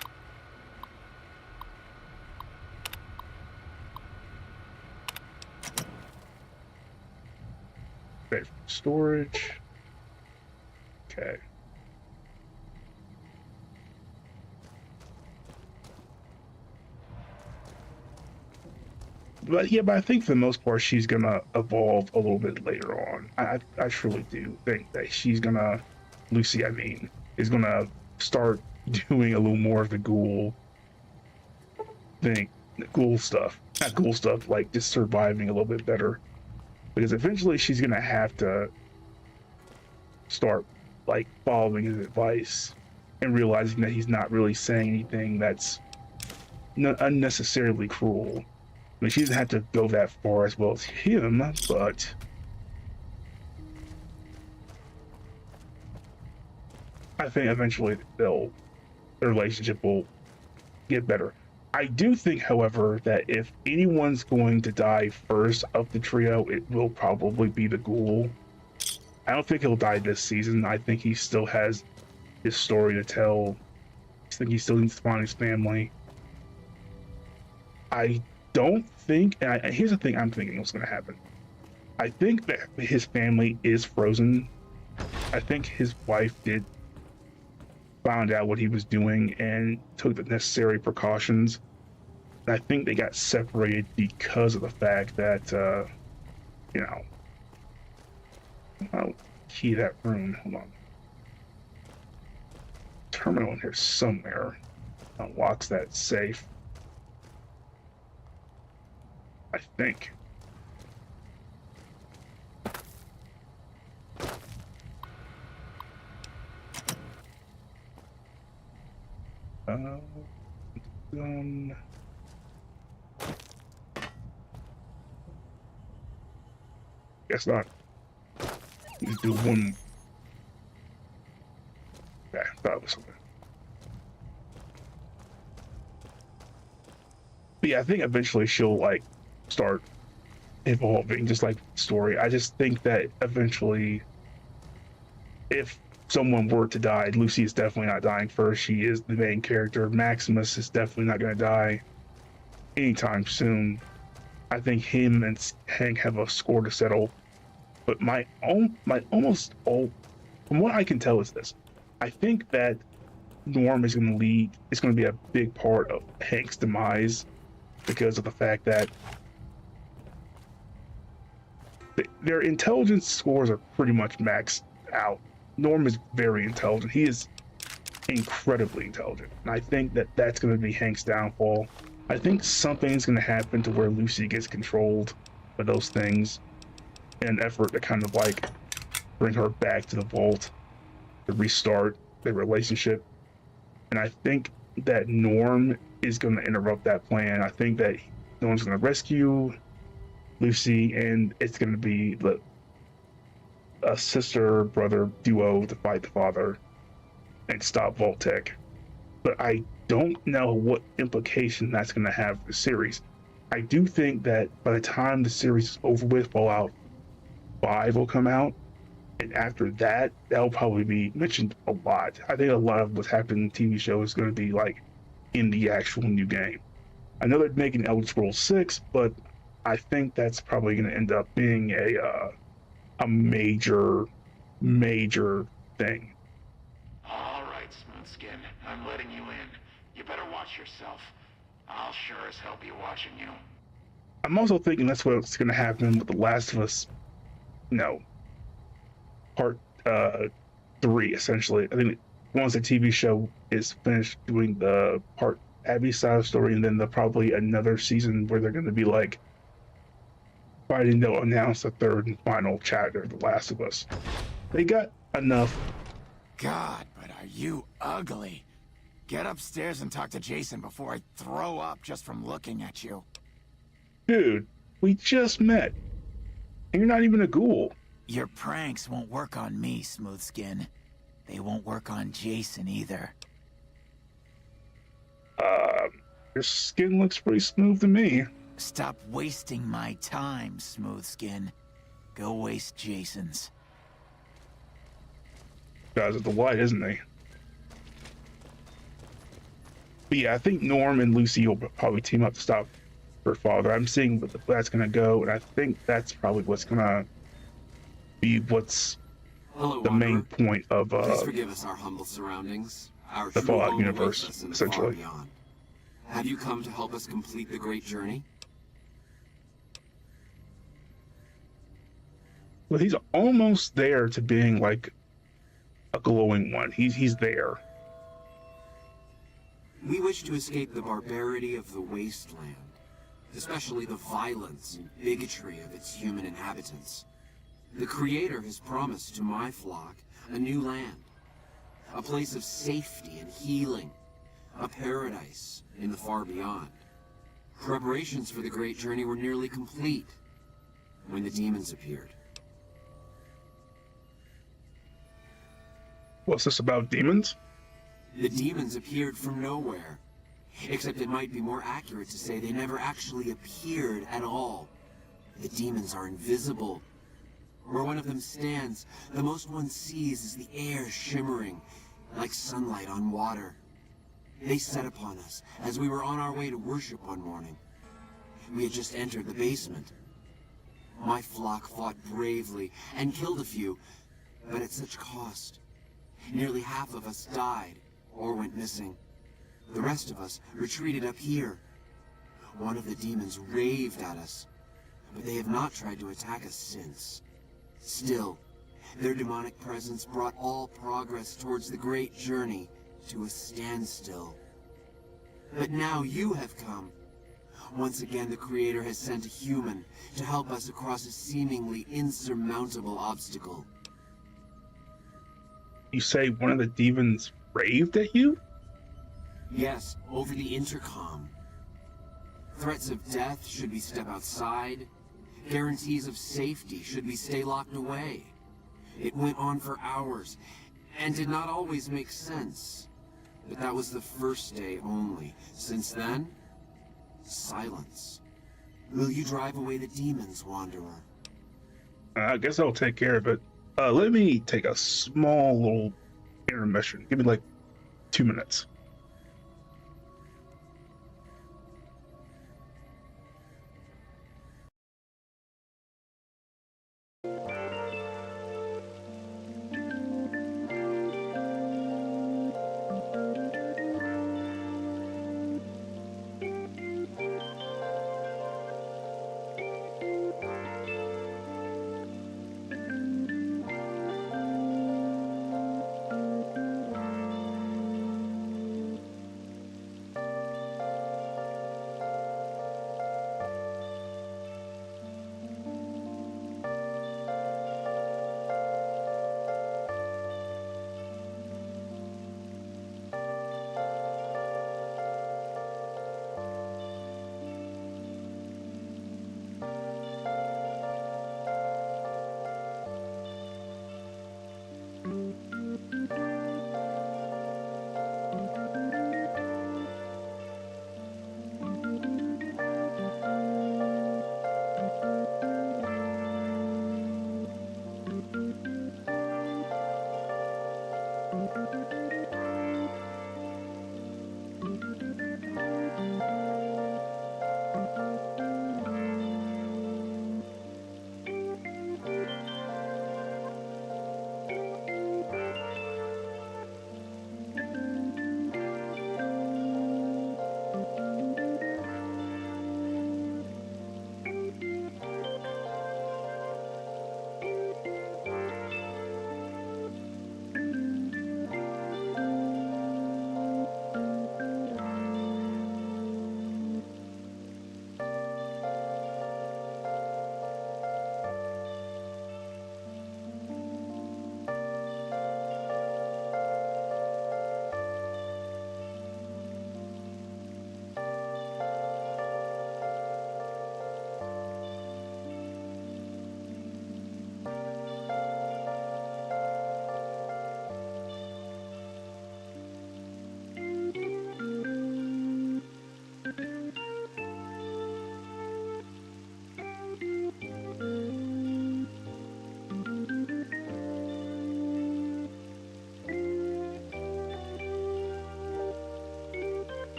A: Okay, storage. Okay. But yeah, but I think for the most part, she's gonna evolve a little bit later on. I truly do think that she's gonna, Lucy, I mean, is gonna start doing a little more of the ghoul thing ghoul stuff. Not ghoul stuff, like just surviving a little bit better. Because eventually she's gonna have to start like following his advice and realizing that he's not really saying anything that's unnecessarily cruel. I mean, she doesn't have to go that far as well as him, but I think eventually their relationship will get better. I do think, however, that if anyone's going to die first of the trio, it will probably be the ghoul. I don't think he'll die this season. I think he still has his story to tell. I think he still needs to find his family. I don't think, and here's the thing I'm thinking what's going to happen. I think that his family is frozen. I think his wife did found out what he was doing and took the necessary precautions. And I think they got separated because of the fact that, I'll key that room. Hold on. Terminal in here somewhere unlocks that safe. I think. Guess not. Let's do one. Yeah, that was something. But yeah, I think eventually she'll like start evolving, just like the story. I just think that eventually, if someone were to die, Lucy is definitely not dying first. She is the main character. Maximus is definitely not going to die anytime soon. I think him and Hank have a score to settle. But from what I can tell is this. I think that Norm is going to be a big part of Hank's demise because of the fact that their intelligence scores are pretty much maxed out. Norm is very intelligent. He is incredibly intelligent. And I think that that's going to be Hank's downfall. I think something's going to happen to where Lucy gets controlled by those things in an effort to kind of like bring her back to the vault, to restart their relationship. And I think that Norm is going to interrupt that plan. I think that Norm's going to rescue Lucy, and it's going to be a sister-brother duo to fight the father and stop Vault-Tec. But I don't know what implication that's going to have for the series. I do think that by the time the series is over with, Fallout 5 will come out, and after that, that'll probably be mentioned a lot. I think a lot of what's happening in the TV show is going to be like in the actual new game. I know they're making Elder Scrolls 6, but I think that's probably going to end up being a major thing.
M: All right, Smoothskin, I'm letting you in. You better watch yourself. I'll sure as hell be watching you.
A: I'm also thinking that's what's going to happen with The Last of Us, part 3, essentially. I think once the TV show is finished doing the part Abby's side of the story, and then there'll probably another season where they're going to be like fighting, they'll announce the third and final chapter of The Last of Us. They got enough.
N: God, but are you ugly. Get upstairs and talk to Jason before I throw up just from looking at you.
A: Dude, we just met. And you're not even a ghoul.
N: Your pranks won't work on me, Smoothskin. They won't work on Jason either.
A: Your skin looks pretty smooth to me.
N: Stop wasting my time, Smoothskin. Go waste Jason's.
A: Guys at the light, isn't he? But yeah, I think Norm and Lucy will probably team up to stop her father. I'm seeing where that's gonna go, and I think that's probably what's gonna be the main point of
O: Please forgive us our humble surroundings. Our
A: the
O: true
A: Fallout
O: home
A: universe,
O: awaits us in the
A: essentially.
O: far beyond. Have you come to help us complete the great journey?
A: Well, he's almost there to being like a glowing one. He's there.
O: We wish to escape the barbarity of the wasteland, especially the violence and bigotry of its human inhabitants. The Creator has promised to my flock a new land, a place of safety and healing, a paradise in the far beyond. Preparations for the great journey were nearly complete when the demons appeared.
A: What's this about demons?
O: The demons appeared from nowhere. Except it might be more accurate to say they never actually appeared at all. The demons are invisible. Where one of them stands, the most one sees is the air shimmering, like sunlight on water. They set upon us as we were on our way to worship one morning. We had just entered the basement. My flock fought bravely and killed a few, but at such cost. Nearly half of us died or went missing. The rest of us retreated up here. One of the demons raved at us, but they have not tried to attack us since. Still, their demonic presence brought all progress towards the great journey to a standstill. But now you have come. Once again, the Creator has sent a human to help us across a seemingly insurmountable obstacle.
A: You say one of the demons raved at you?
O: Yes, over the intercom. Threats of death should we step outside. Guarantees of safety should we stay locked away. It went on for hours, and did not always make sense. But that was the first day only. Since then, silence. Will you drive away the demons, Wanderer?
A: I guess I'll take care of it. Let me take a small little intermission. Give me like 2 minutes.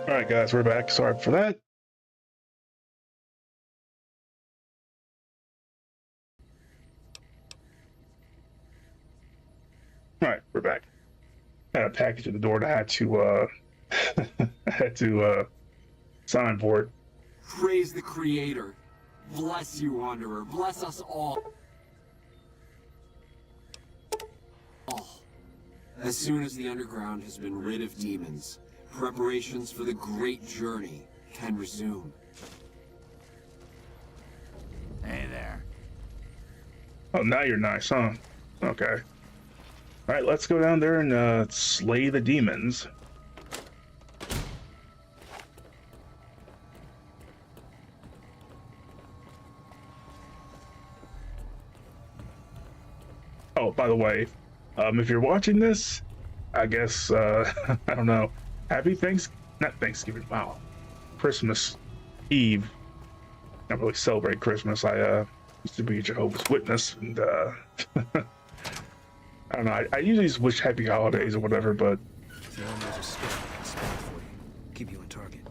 A: All right, guys, we're back. Sorry for that. All right, we're back. Had a package at the door that I had to I had to sign for it.
O: Praise the Creator. Bless you, Wanderer. Bless us all. As soon as the underground has been rid of demons, preparations for the great journey can resume.
N: Hey there.
A: Oh, now you're nice, huh? Okay. All right, let's go down there and slay the demons. Oh, by the way, if you're watching this, I guess, I don't know, happy not Thanksgiving, wow, Christmas Eve. I don't really celebrate Christmas. I used to be a Jehovah's Witness, and I don't know, I usually just wish happy holidays or whatever, but...
G: The owners are scared I can spell it for you. Keep you on target.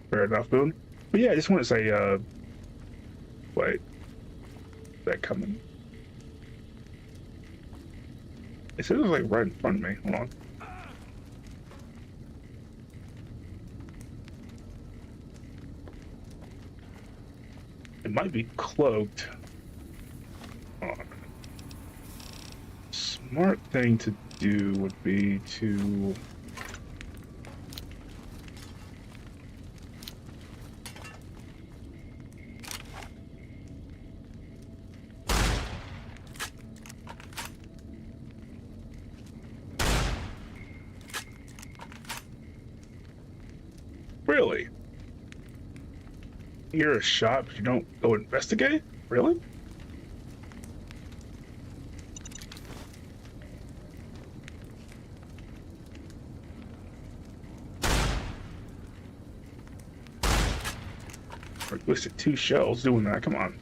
A: Fair enough, Boone. But yeah, I just want to say, wait, is that coming? It says it was like right in front of me. Hold on. It might be cloaked. Hold on. Smart thing to do would be to... Really? You're a shop, but you don't go investigate? Really? I listed 2 shells doing that, come on.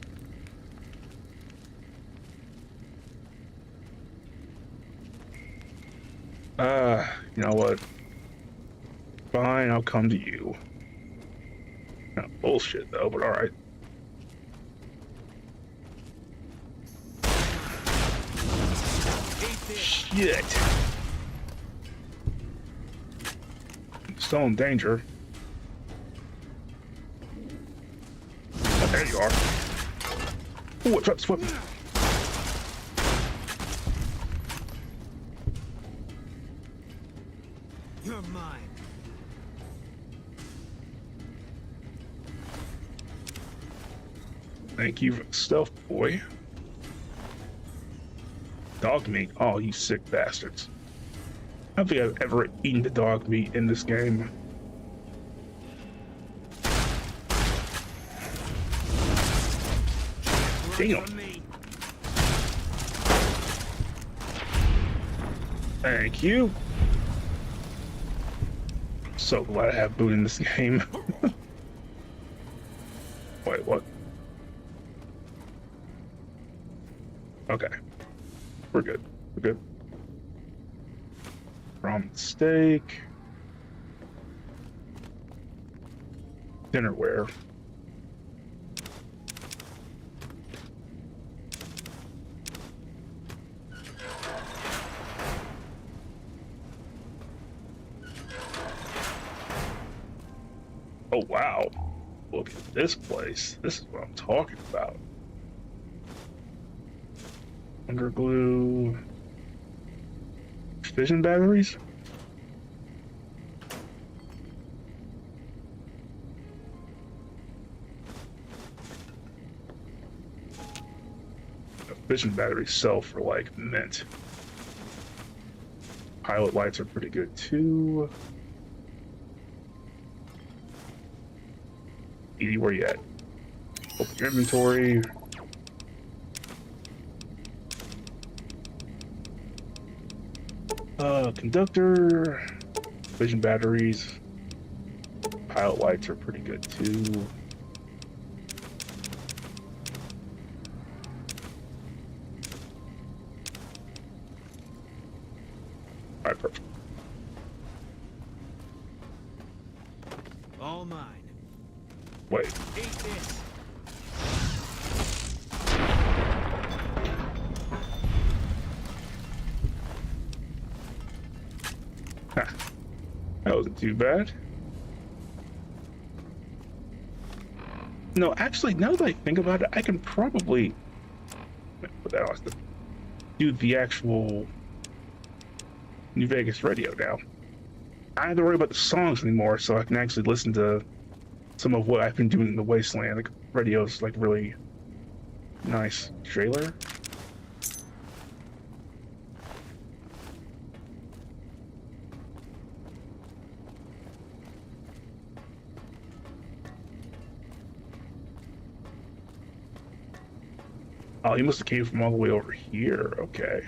A: You know what? Fine, I'll come to you. Bullshit though, but alright. Shit. Still in danger. Oh, there you are. Oh, I tried to swim.
G: You're mine.
A: Thank you for the stealth, boy. Dog meat. Oh, you sick bastards. I don't think I've ever eaten the dog meat in this game. Damn. Thank you. So glad I have Boone in this game. Wait, what? Okay. We're good. We're good. Ramen steak. Dinnerware. Oh, wow. Look at this place. This is what I'm talking about. Underglue. Fission batteries? Fission batteries sell for like mint. Pilot lights are pretty good too. Edie, where you at? Open your inventory. Conductor, vision batteries, pilot lights are pretty good too. Alright, perfect.
G: All mine.
A: Wait.
G: Eat this.
A: That wasn't too bad. No, actually, now that I think about it, I can probably put that on, do the actual New Vegas radio now. I don't have to worry about the songs anymore, so I can actually listen to some of what I've been doing in the Wasteland. Like, radio's like really nice. Trailer? Oh, he must have came from all the way over here. Okay.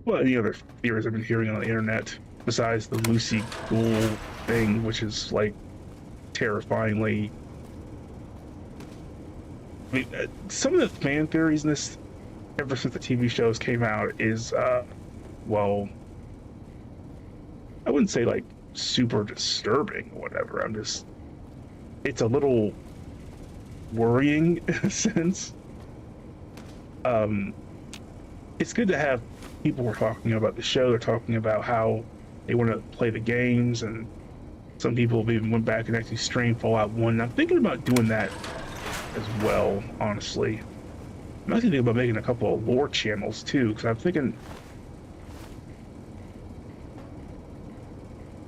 A: Well, any other theories I've been hearing on the internet besides the Lucy Ghoul thing, which is like terrifyingly. I mean, some of the fan theories in this, ever since the TV shows came out, is, well, I wouldn't say like super disturbing or whatever. It's a little worrying in a sense. It's good to have people who are talking about the show. They're talking about how they want to play the games, and some people have even went back and actually streamed Fallout 1. And I'm thinking about doing that as well, honestly. I'm actually thinking about making a couple of lore channels too, because I'm thinking.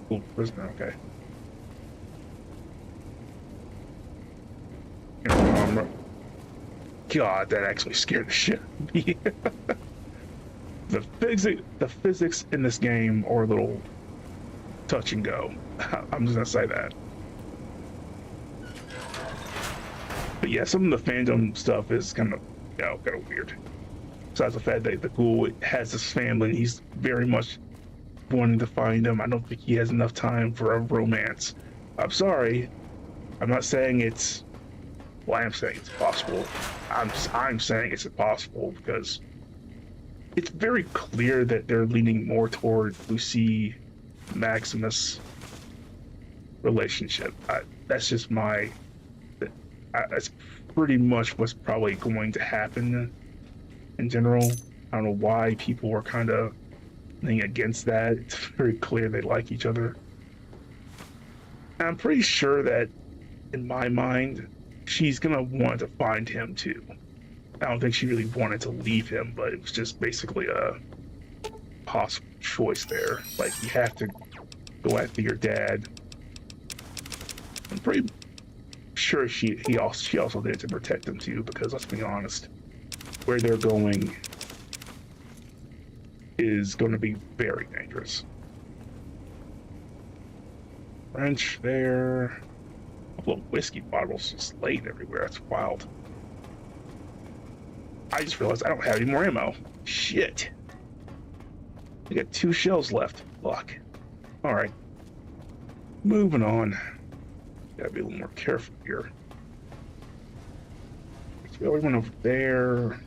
A: Cool prisoner, okay. God, that actually scared the shit out of me. The physics in this game are a little touch and go. I'm just gonna say that. But yeah, some of the fandom stuff is kind of weird. Besides the fact that the ghoul has his family, and he's very much wanting to find him. I don't think he has enough time for a romance. I'm sorry. I'm not saying it's. Well, I am saying it's possible. I'm saying it's impossible because it's very clear that they're leaning more toward Lucy Maximus relationship. That's just my. That's pretty much what's probably going to happen in general. I don't know why people are kind of leaning against that. It's very clear they like each other. And I'm pretty sure that, in my mind, she's gonna want to find him too. I don't think she really wanted to leave him, but it was just basically a possible choice there. Like, you have to go after your dad. I'm pretty sure she also did it to protect him too, because let's be honest, where they're going is going to be very dangerous. Wrench there. A couple of whiskey bottles just laid everywhere. That's wild. I just realized I don't have any more ammo. Shit. I got 2 shells left. Fuck. Alright. Moving on. Gotta be a little more careful here. So we went over there.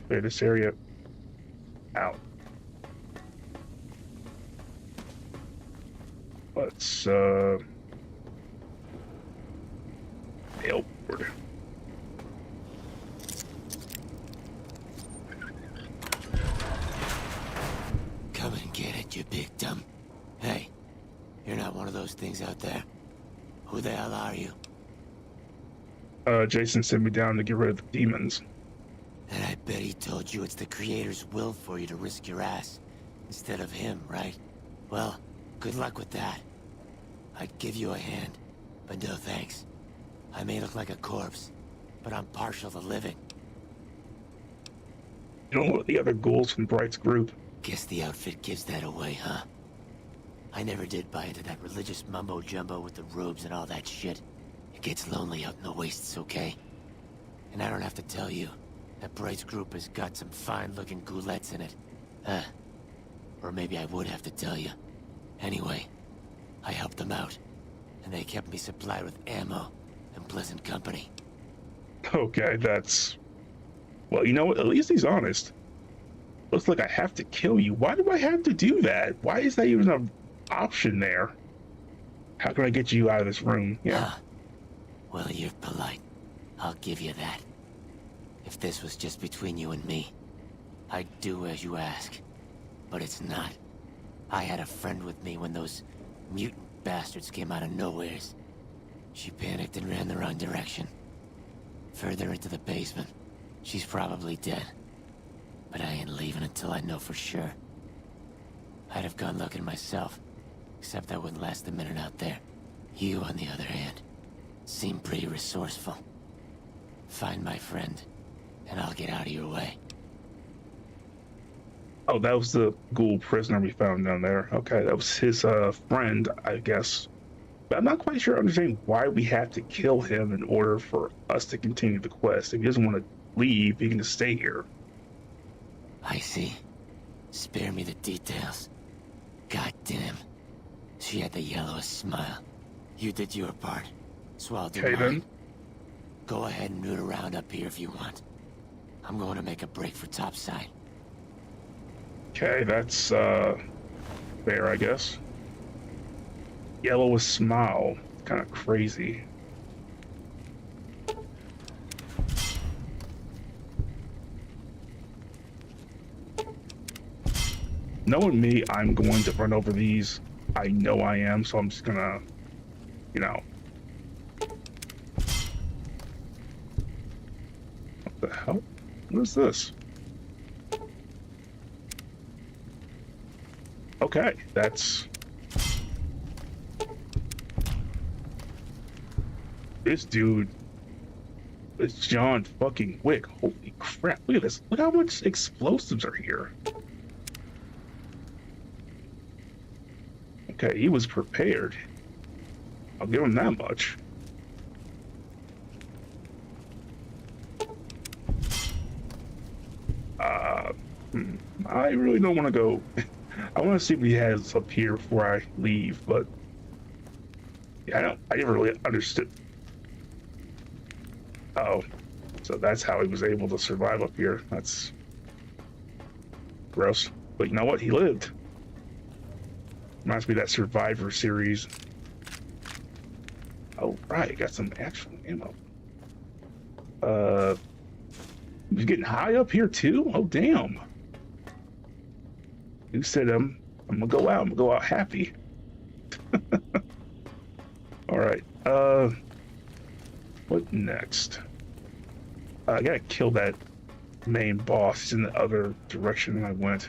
A: Clear this area out. Let's Ailboard.
O: Come and get it, you big dumb. Hey, you're not one of those things out there. Who the hell are you?
A: Jason sent me down to get rid of the demons.
O: And I bet he told you it's the Creator's will for you to risk your ass instead of him, right? Well, good luck with that. I'd give you a hand, but no thanks. I may look like a corpse, but I'm partial to living.
A: You don't know what the other ghouls from Bright's group.
O: Guess the outfit gives that away, huh? I never did buy into that religious mumbo-jumbo with the robes and all that shit. It gets lonely out in the wastes, okay? And I don't have to tell you, that Bright's group has got some fine-looking ghoulettes in it. Or maybe I would have to tell you. Anyway, I helped them out, and they kept me supplied with ammo and pleasant company.
A: Okay, that's... Well, you know what? At least he's honest. Looks like I have to kill you. Why do I have to do that? Why is that even an option there? How can I get you out of this room? Yeah.
O: Well, you're polite. I'll give you that. If this was just between you and me, I'd do as you ask. But it's not.
P: I had a friend with me when those mutant bastards came out of nowheres. She panicked and ran the wrong direction. Further into the basement. She's probably dead. But I ain't leaving until I know for sure. I'd have gone looking myself, except I wouldn't last a minute out there. You, on the other hand, seem pretty resourceful. Find my friend, and I'll get out of your way.
A: Oh, that was the ghoul prisoner we found down there. Okay, that was his friend, I guess. But I'm not quite sure I understand why we have to kill him in order for us to continue the quest. If he doesn't want to leave, he can just stay here.
P: I see. Spare me the details. God damn. She had the yellowest smile. You did your part, so I'll do mine.
A: Then.
P: Go ahead and root around up here if you want. I'm going to make a break for topside.
A: Okay, that's fair, I guess. Yellowest smile. Kind of crazy. Knowing me, I'm going to run over these. I know I am, so I'm just gonna, you know. What the hell? What is this? Okay, that's... This dude is John fucking Wick. Holy crap, look at this. Look how much explosives are here. Okay, he was prepared. I'll give him that much. I really don't want to go. I want to see what he has up here before I leave, but yeah, I never really understood. Oh, so that's how he was able to survive up here. That's gross. But you know what? He lived. Reminds me of that Survivor series. Oh, right. Got some actual ammo. He's getting high up here, too? Oh, damn. You said I'm gonna go out. I'm gonna go out happy. All right. What next? I gotta kill that main boss. He's in the other direction I went.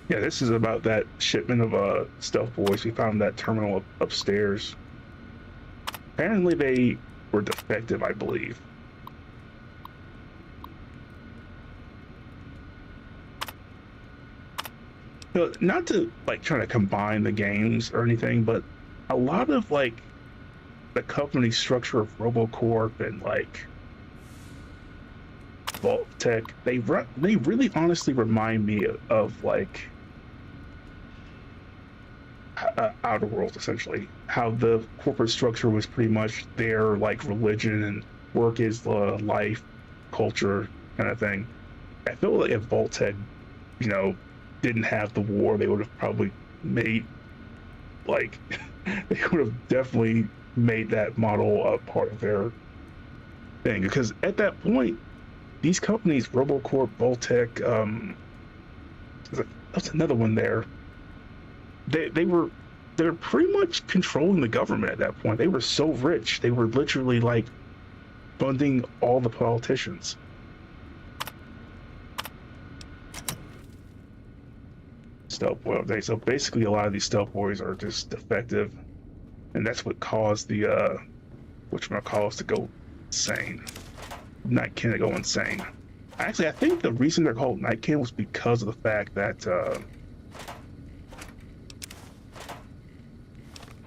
A: Yeah, this is about that shipment of stealth boys. We found that terminal upstairs. Apparently they were defective, I believe. Not to like try to combine the games or anything, but a lot of like the company structure of RoboCorp and like Vault Tech, they really honestly remind me of like Outer Worlds, essentially. How the corporate structure was pretty much their like religion and work is the life, culture kind of thing. I feel like if Vault Tech, you know, didn't have the war, they would have probably made like they would have definitely made that model a part of their thing, because at that point these companies, RoboCorp, Voltec, that's another one there, they're pretty much controlling the government at that point. They were so rich, they were literally like funding all the politicians. Stealth boy update. So basically a lot of these stealth boys are just defective, and that's what caused the whatchamacallit to go insane. Nightkin to go insane. Actually, I think the reason they're called Nightkin was because of the fact that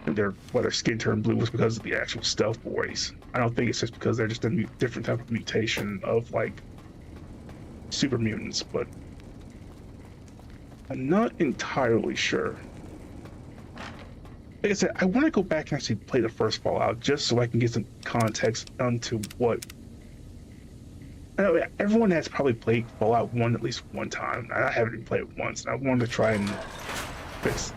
A: their skin turned blue was because of the actual stealth boys. I don't think it's just because they're just a different type of mutation of like super mutants, but I'm not entirely sure. Like I said, I want to go back and actually play the first Fallout just so I can get some context onto what. I know everyone has probably played Fallout 1 at least one time. I haven't even played it once, and I wanted to try and fix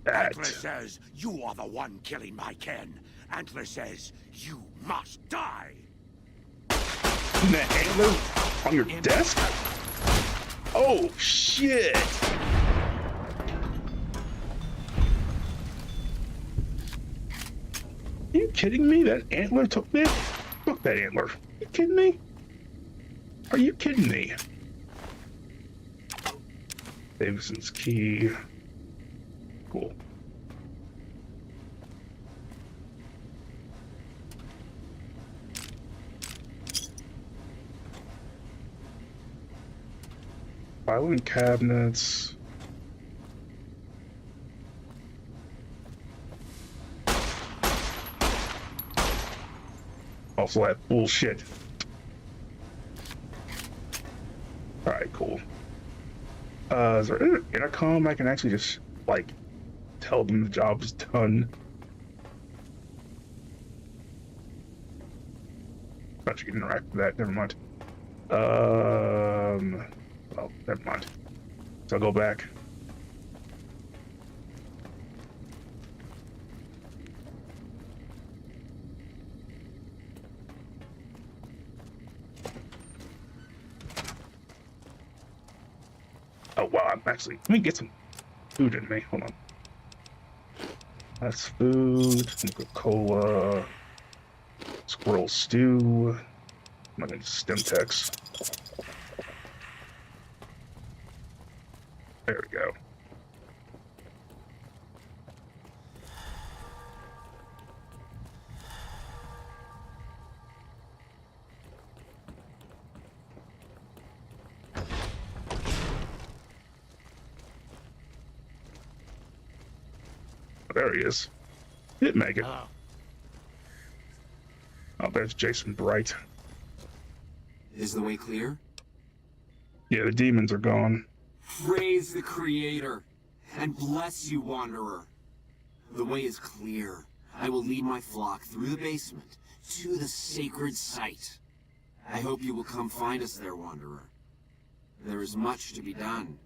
A: that.
M: Antler says you are the one killing my kin. Antler says you must die.
A: leaving that antler on your desk? Oh, shit! Are you kidding me? That antler took me? Fuck that antler. Are you kidding me? Are you kidding me? Davison's key. Cool. Filing cabinets. Also that bullshit. Alright, cool. Is there an intercom I can actually just, like, tell them the job's done? Thought you could interact with that, never mind. Oh, never mind. So I'll go back. Oh, wow, I'm actually... Let me get some food in me. Hold on. That's food. Coca-Cola. Squirrel stew. I'm gonna stem text. There we go. There he is. Didn't make it. Oh, there's Jason Bright.
O: Is the way clear?
A: Yeah, the demons are gone.
O: Praise the Creator, and bless you, Wanderer. The way is clear. I will lead my flock through the basement to the sacred site. I hope you will come find us there, Wanderer. There is much to be done.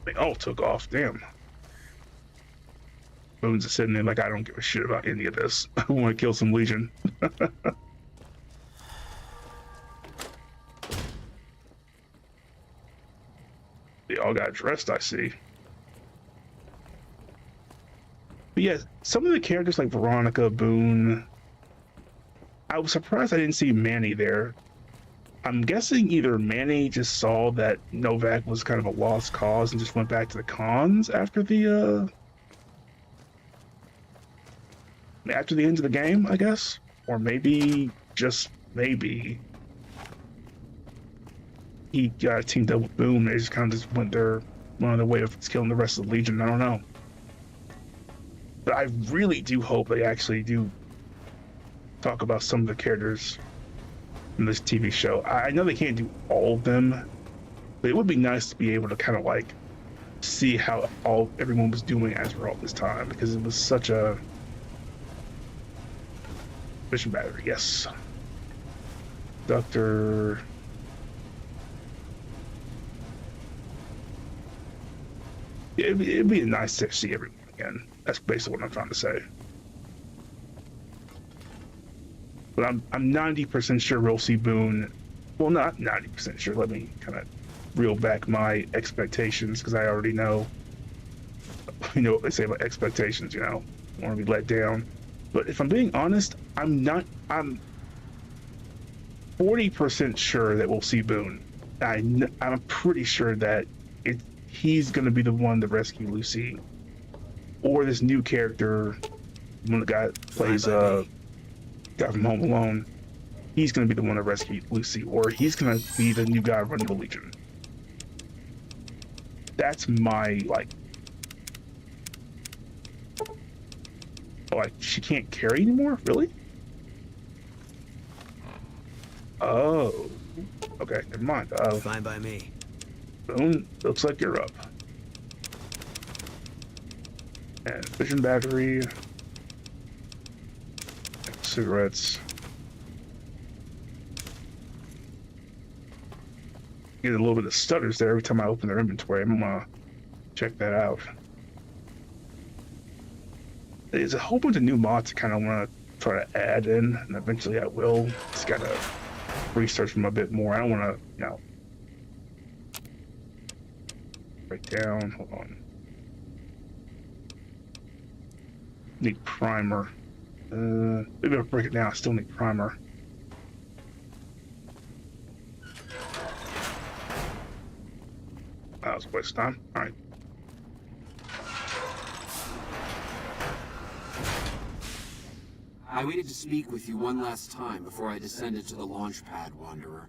A: They all took off, damn. Boone's just sitting there like, I don't give a shit about any of this. I want to kill some Legion. They all got dressed, I see. But yeah, some of the characters like Veronica, Boone, I was surprised I didn't see Manny there. I'm guessing either Manny just saw that Novak was kind of a lost cause and just went back to the cons after the end of the game, I guess, or maybe just maybe he got teamed up with Boone. They just kind of just went their way of killing the rest of the Legion. I don't know, but I really do hope they actually do talk about some of the characters in this TV show. I know they can't do all of them, but it would be nice to be able to kind of like see how everyone was doing after all this time, because it was such a vision battery. Yes, Doctor. It'd be nice to see everyone again. That's basically what I'm trying to say. But I'm 90% sure we'll see Boone. Well, not 90% sure. Let me kind of reel back my expectations, because I already know. You know what they say about expectations. You know, I want to be let down. But if I'm being honest, I'm 40% sure that we'll see Boone. I'm pretty sure that he's going to be the one to rescue Lucy, or this new character, one of the guy that plays guy from Home Alone. He's going to be the one to rescue Lucy, or he's going to be the new guy running the Legion. That's my like. Oh, like she can't carry anymore? Really? Oh, okay. Never mind.
G: Fine by me.
A: Boone, looks like you're up. And vision battery. And cigarettes. Get a little bit of stutters there every time I open their inventory. I'm gonna check that out. There's a whole bunch of new mods I kind of want to try to add in, and eventually I will. Just gotta research them a bit more. I don't want to, break down. Hold on. Need primer. Maybe I'll break it down. I still need primer. That was a waste of time. All right.
O: I waited to speak with you one last time before I descended to the launch pad, Wanderer.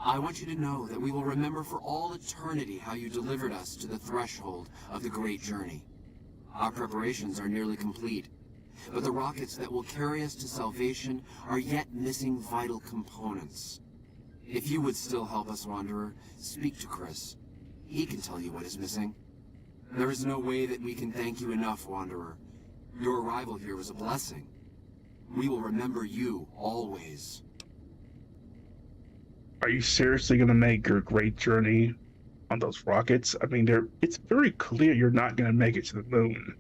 O: I want you to know that we will remember for all eternity how you delivered us to the threshold of the Great Journey. Our preparations are nearly complete, but the rockets that will carry us to salvation are yet missing vital components. If you would still help us, Wanderer, speak to Chris. He can tell you what is missing. There is no way that we can thank you enough, Wanderer. Your arrival here was a blessing. We will remember you always.
A: Are you seriously going to make your great journey on those rockets? I mean, it's very clear you're not going to make it to the moon.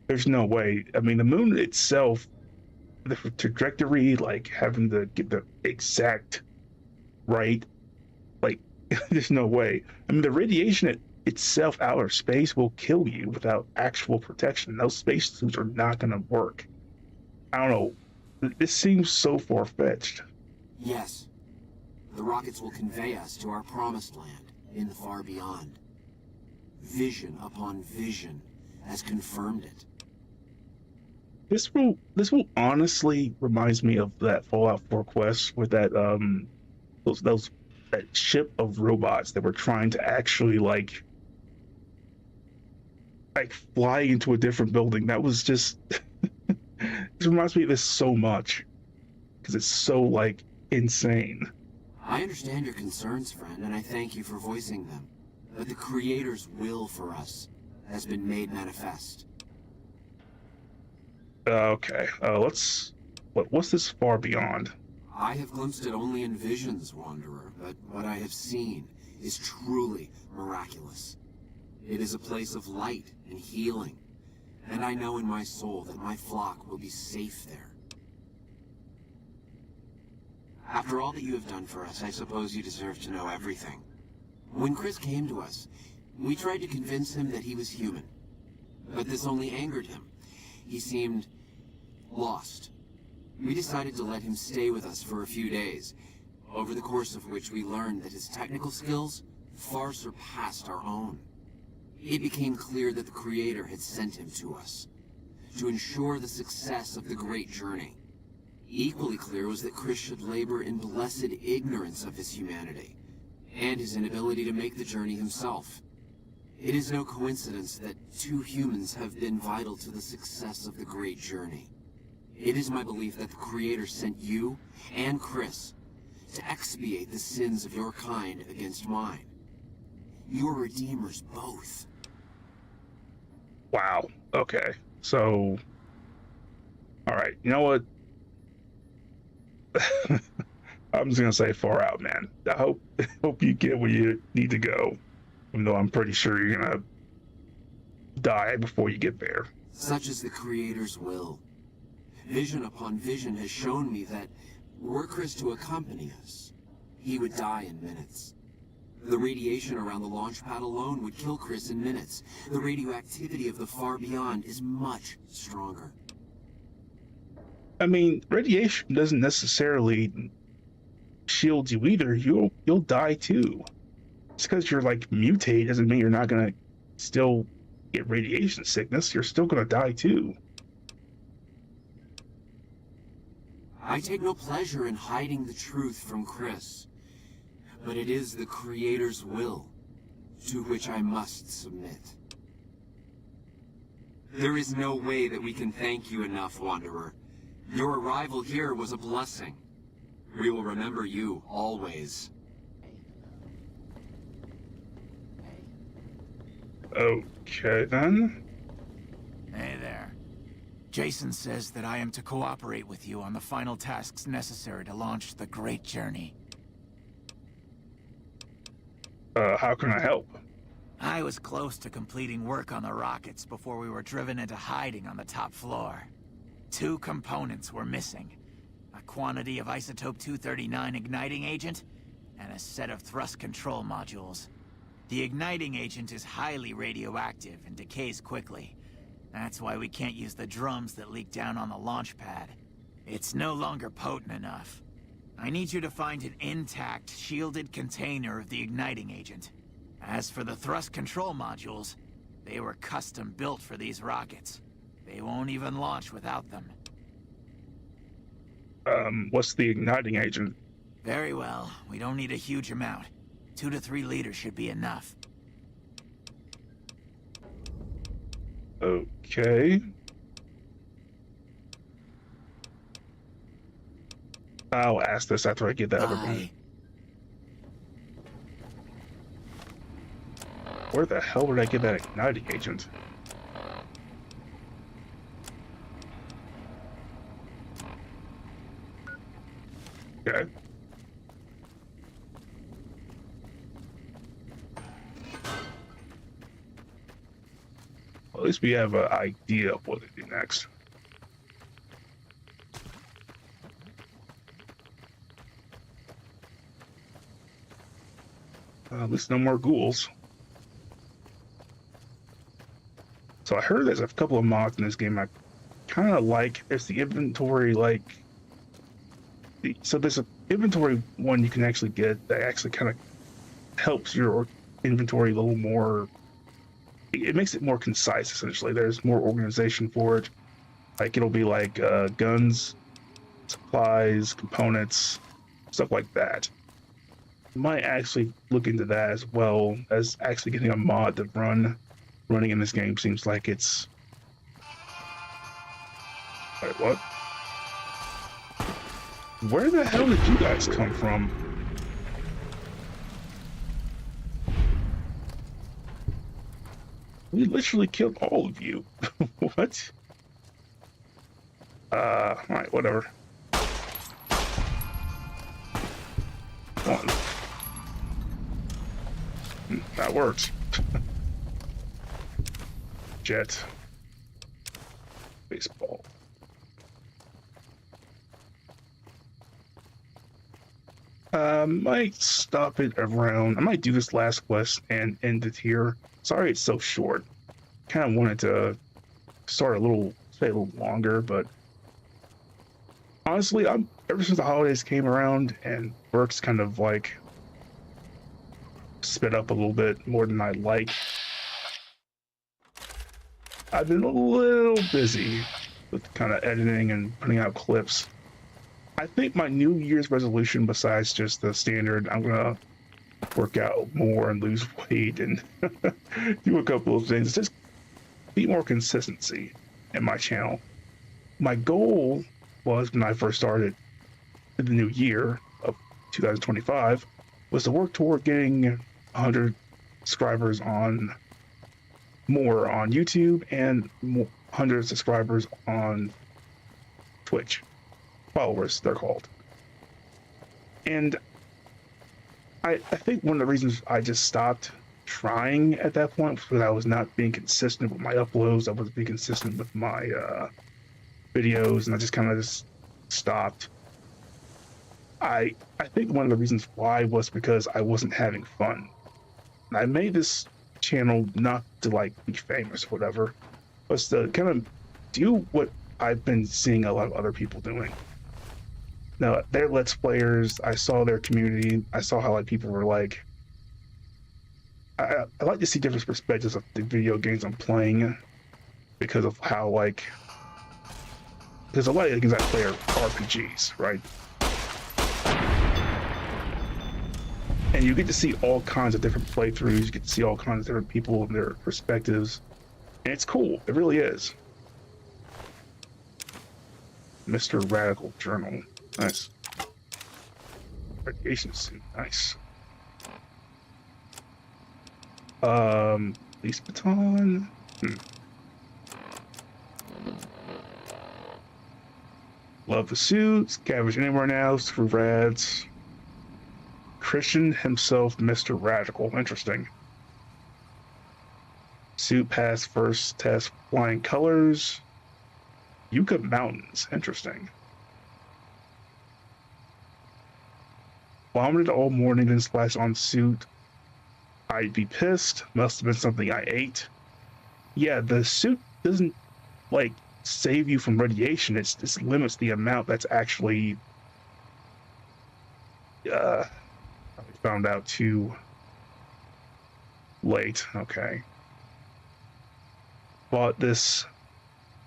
A: There's no way. I mean, the moon itself, the trajectory, like having to get the exact right, like, there's no way. I mean, the radiation itself, outer space, will kill you without actual protection. Those spacesuits are not going to work. I don't know. This seems so far-fetched.
O: Yes. The rockets will convey us to our promised land in the far beyond. Vision upon vision has confirmed it.
A: This will honestly reminds me of that Fallout 4 quest with that that ship of robots that were trying to actually like fly into a different building. That was just this reminds me of this so much because it's so like insane.
O: I understand your concerns, friend, and I thank you for voicing them. But the Creator's will for us has been made manifest.
A: Okay, what's this far beyond?
O: I have glimpsed it only in visions, Wanderer, but what I have seen is truly miraculous. It is a place of light and healing, and I know in my soul that my flock will be safe there. After all that you have done for us, I suppose you deserve to know everything. When Chris came to us, we tried to convince him that he was human. But this only angered him. He seemed lost. We decided to let him stay with us for a few days, over the course of which we learned that his technical skills far surpassed our own. It became clear that the Creator had sent him to us, to ensure the success of the Great Journey. Equally clear was that Chris should labor in blessed ignorance of his humanity, and his inability to make the journey himself. It is no coincidence that two humans have been vital to the success of the Great Journey. It is my belief that the Creator sent you and Chris to expiate the sins of your kind against mine. You are redeemers both.
A: Wow. Okay. So, all right. You know what? I'm just gonna say far out, man. I hope you get where you need to go, even though I'm pretty sure you're gonna die before you get there.
O: Such is the Creator's will. Vision upon vision has shown me that were Chris to accompany us, he would die in minutes. The radiation around the launch pad alone would kill Chris in minutes. The radioactivity of the far beyond is much stronger.
A: I mean, radiation doesn't necessarily shield you either. You'll die too. Just because you're like mutated doesn't mean you're not gonna still get radiation sickness. You're still gonna die too.
O: I take no pleasure in hiding the truth from Chris, but it is the Creator's will to which I must submit. There is no way that we can thank you enough, Wanderer. Your arrival here was a blessing. We will remember you always.
A: Okay, then.
N: Hey there. Jason says that I am to cooperate with you on the final tasks necessary to launch the Great Journey.
A: How can I help?
N: I was close to completing work on the rockets before we were driven into hiding on the top floor. 2 components were missing. A quantity of isotope 239 igniting agent, and a set of thrust control modules. The igniting agent is highly radioactive and decays quickly. That's why we can't use the drums that leak down on the launch pad. It's no longer potent enough. I need you to find an intact, shielded container of the igniting agent. As for the thrust control modules, they were custom built for these rockets. They won't even launch without them.
A: What's the igniting agent?
N: Very well. We don't need a huge amount. 2 to 3 liters should be enough.
A: Okay. I'll ask this after I get that other one. Where the hell did I get that igniting agent? Okay. Well, at least we have an idea of what to do next. At least no more ghouls. So I heard there's a couple of mods in this game I kind of like. There's the inventory, like... So there's an inventory one you can actually get that actually kind of helps your inventory a little more... It makes it more concise, essentially. There's more organization for it. Like, it'll be like guns, supplies, components, stuff like that. Might actually look into that as well as actually getting a mod to running in this game. Seems like it's... Wait, what? Where the hell did you guys come from? We literally killed all of you. What? Alright, whatever. One. That works. Jet. Baseball. Might stop it around. I might do this last quest and end it here. Sorry it's so short. Kind of wanted to stay a little longer, but honestly, ever since the holidays came around and work's kind of like sped up a little bit more than I'd like. I've been a little busy with kind of editing and putting out clips. I think my New Year's resolution, besides just the standard, I'm gonna work out more and lose weight and do a couple of things, just be more consistency in my channel. My goal was, when I first started in the new year of 2025, was to work toward getting 100 subscribers on YouTube and 100 subscribers on Twitch. Followers, they're called. And I think one of the reasons I just stopped trying at that point was because I was not being consistent with my uploads. I wasn't being consistent with my videos, and I just kind of just stopped. I think one of the reasons why was because I wasn't having fun. And I made this channel not to like be famous or whatever, but to kind of do what I've been seeing a lot of other people doing. Now, they're Let's Players. I saw their community. I saw how like people were like... I like to see different perspectives of the video games I'm playing because of how like... Because a lot of the games I play are RPGs, right? And you get to see all kinds of different playthroughs. You get to see all kinds of different people and their perspectives. And it's cool. It really is. Mr. Radical Journal. Nice. Radiation suit. Nice. Police baton. Love the suits. Scavenge anywhere now. Screw rads. Christian himself, Mr. Radical. Interesting. Suit pass first test flying colors. Yucca Mountains. Interesting. Vomited all morning, then splashed on suit. I'd be pissed. Must have been something I ate. Yeah, the suit doesn't, like, save you from radiation. It limits the amount that's actually... I found out too late. Okay. Bought this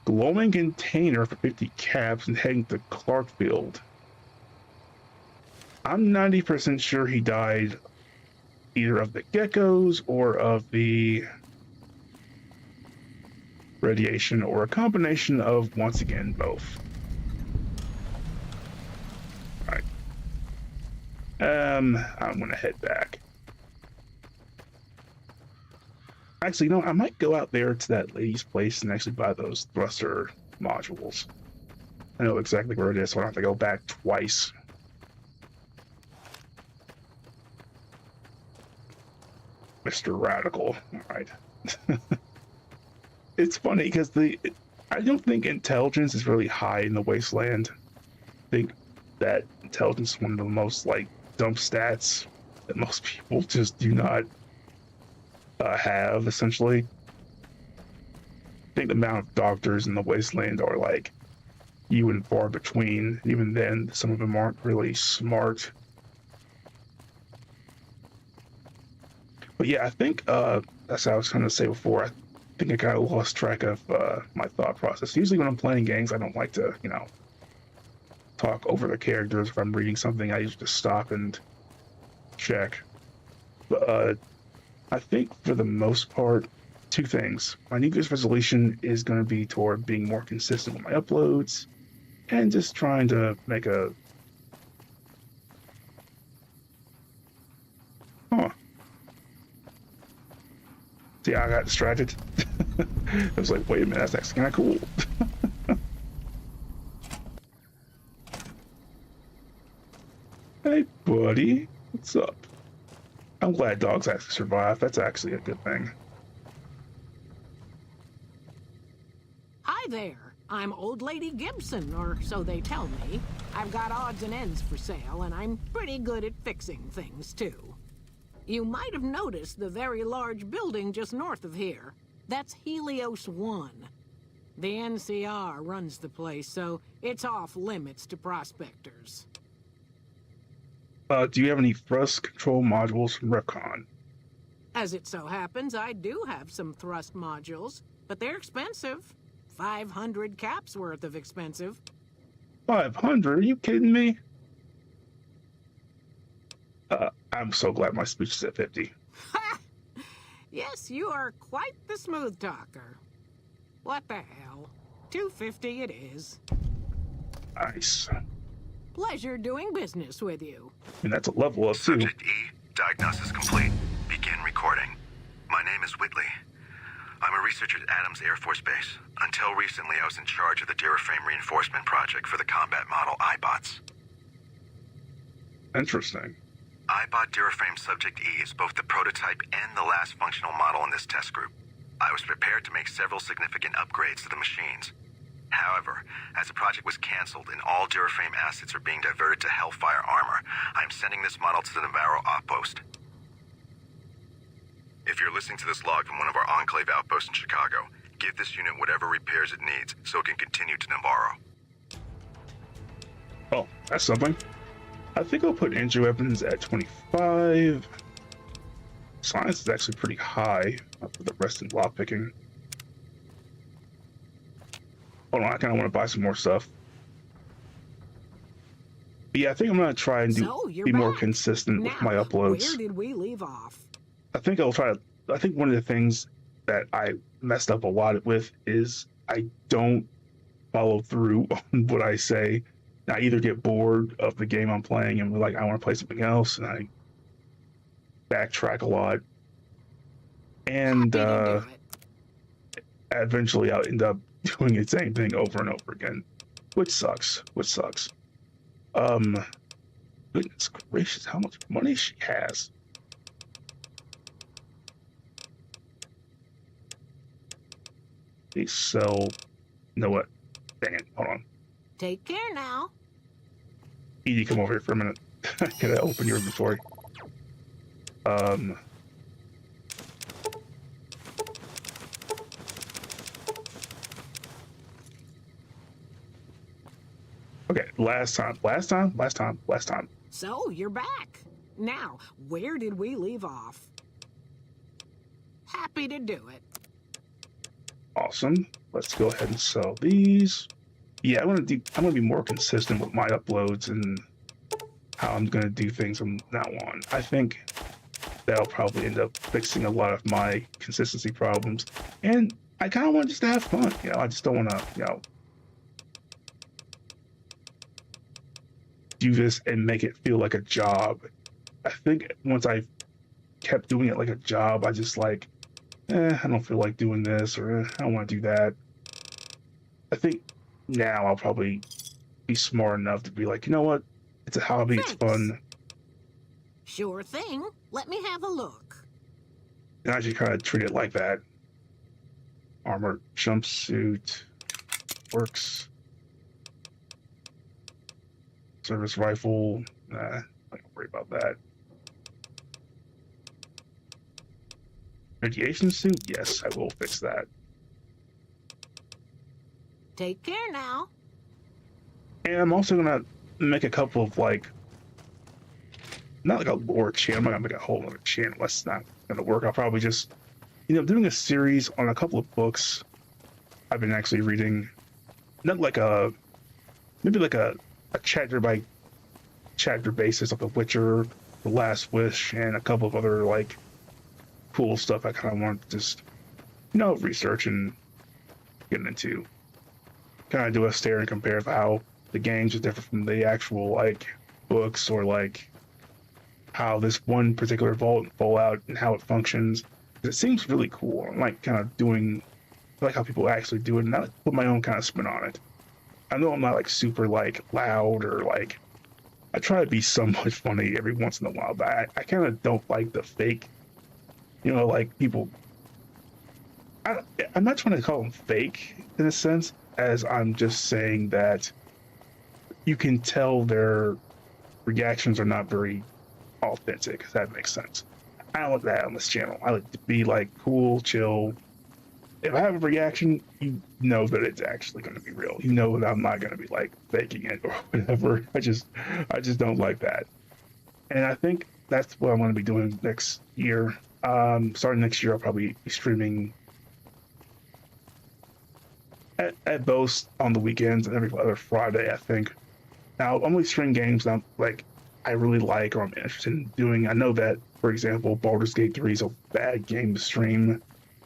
A: glowing container for 50 caps and heading to Clarkfield. I'm 90% sure he died either of the geckos or of the radiation, or a combination of, once again, both. Alright. I'm gonna head back. Actually, you know, I might go out there to that lady's place and actually buy those thruster modules. I know exactly where it is, so I don't have to go back twice. Mr. Radical. Alright. It's funny because I don't think intelligence is really high in the Wasteland. I think that intelligence is one of the most, like, dumb stats that most people just do not have, essentially. I think the amount of doctors in the Wasteland are, like, few and far between. Even then, some of them aren't really smart. But yeah, I think that's what I was trying to say before. I think I kind of lost track of my thought process. Usually when I'm playing games, I don't like to, you know, talk over the characters. If I'm reading something, I usually just stop and check. But I think for the most part, two things. My New Year's resolution is going to be toward being more consistent with my uploads and just trying to make a... Huh. See, I got distracted. I was like, wait a minute, that's actually kind of cool. Hey, buddy. What's up? I'm glad dogs actually survive. That's actually a good thing.
C: Hi there. I'm Old Lady Gibson, or so they tell me. I've got odds and ends for sale, and I'm pretty good at fixing things, too. You might have noticed the very large building just north of here. That's Helios 1. The NCR runs the place, so it's off limits to prospectors.
A: Do you have any thrust control modules from Recon?
C: As it so happens, I do have some thrust modules, but they're expensive. 500 caps worth of expensive.
A: 500? Are you kidding me? I'm so glad my speech is at 50.
C: Yes, you are quite the smooth talker. What the hell? 250 it is.
A: Nice.
C: Pleasure doing business with you.
A: And that's a level up, too.
Q: Subject E, diagnosis complete. Begin recording. My name is Whitley. I'm a researcher at Adams Air Force Base. Until recently, I was in charge of the Duraframe reinforcement project for the combat model iBots.
A: Interesting.
Q: iBot Duraframe Subject E is both the prototype and the last functional model in this test group. I was prepared to make several significant upgrades to the machines. However, as the project was canceled and all Duraframe assets are being diverted to Hellfire armor, I am sending this model to the Navarro outpost. If you're listening to this log from one of our Enclave outposts in Chicago, give this unit whatever repairs it needs so it can continue to Navarro.
A: Oh, that's something. I think I'll put engine weapons at 25. Science is actually pretty high for the rest in lockpicking. Hold on, I kind of want to buy some more stuff. But yeah, I think I'm going to try and be more consistent with my uploads.
C: Where did we leave off?
A: I think I'll try. I think one of the things that I messed up a lot with is I don't follow through on what I say. I either get bored of the game I'm playing and like, I want to play something else, and I backtrack a lot. And eventually I'll end up doing the same thing over and over again, which sucks. Goodness gracious, how much money she has. They sell, you know what? Dang it, hold on.
C: Take care now.
A: Edie, come over here for a minute. Can I open your inventory? Okay, last time.
C: So, you're back. Now, where did we leave off? Happy to do it.
A: Awesome. Let's go ahead and sell these. Yeah, I'm gonna be more consistent with my uploads and how I'm gonna do things from now on. I think that'll probably end up fixing a lot of my consistency problems. And I kind of want just to have fun. You know, I just don't want to, you know, do this and make it feel like a job. I think once I kept doing it like a job, I just like, I don't feel like doing this, or I don't want to do that. I think now I'll probably be smart enough to be like, you know what? It's a hobby, it's fun.
C: Sure thing. Let me have a look.
A: And I just kind of treat it like that. Armored jumpsuit works. Service rifle, I don't worry about that. Radiation suit, yes, I will fix that.
C: Take care now.
A: And I'm also gonna make a couple of like, not like a lore channel. I'm not gonna make a whole other channel. That's not gonna work. I'll probably just, you know, doing a series on a couple of books I've been actually reading. Not like a, maybe like a chapter by chapter basis of The Witcher, The Last Wish, and a couple of other like cool stuff I kind of want to just, you know, research and get into. Kind of do a stare and compare of how the games are different from the actual like books, or like how this one particular vault fallout and how it functions. It seems really cool. I'm like kind of doing, I like how people actually do it, and I put my own kind of spin on it. I know I'm not like super like loud, or like, I try to be somewhat funny every once in a while, but I kind of don't like the fake, you know, like people, I'm not trying to call them fake in a sense, as I'm just saying that you can tell their reactions are not very authentic, if that makes sense. I don't like that on this channel. I like to be like cool, chill. If I have a reaction, you know that it's actually going to be real. You know that I'm not going to be like faking it or whatever. I just don't like that. And I think that's what I'm going to be doing next year. Starting next year, I'll probably be streaming at both on the weekends and every other Friday, I think. Now, I'm only stream games that I really like or I'm interested in doing. I know that, for example, Baldur's Gate 3 is a bad game to stream,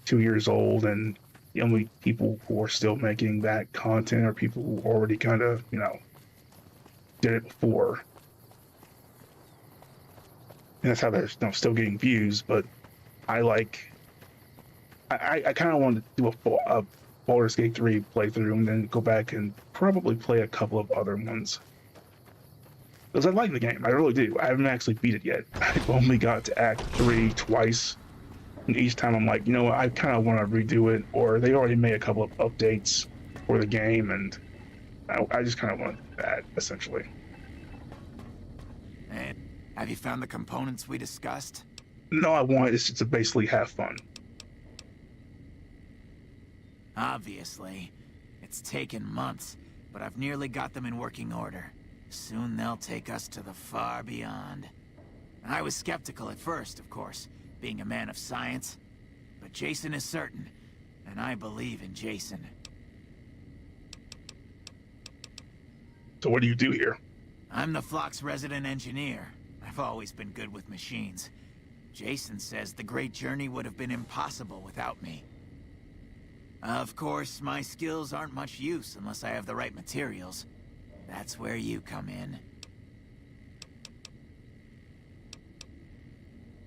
A: 2 years old, and the only people who are still making that content are people who already kind of, you know, did it before. And that's how they're, you know, still getting views, but I kind of want to do a Baldur's Gate 3 playthrough and then go back and probably play a couple of other ones. Because I like the game, I really do. I haven't actually beat it yet. I've only got to Act 3 twice. And each time I'm like, you know what, I kind of want to redo it, or they already made a couple of updates for the game, and I just kind of want to do that, essentially.
N: And have you found the components we discussed?
A: No, I want is to basically have fun.
N: Obviously. It's taken months, but I've nearly got them in working order. Soon they'll take us to the far beyond. I was skeptical at first, of course, being a man of science. But Jason is certain, and I believe in Jason.
A: So what do you do here?
N: I'm the Flock's resident engineer. I've always been good with machines. Jason says the Great Journey would have been impossible without me. Of course, my skills aren't much use unless I have the right materials. That's where you come in.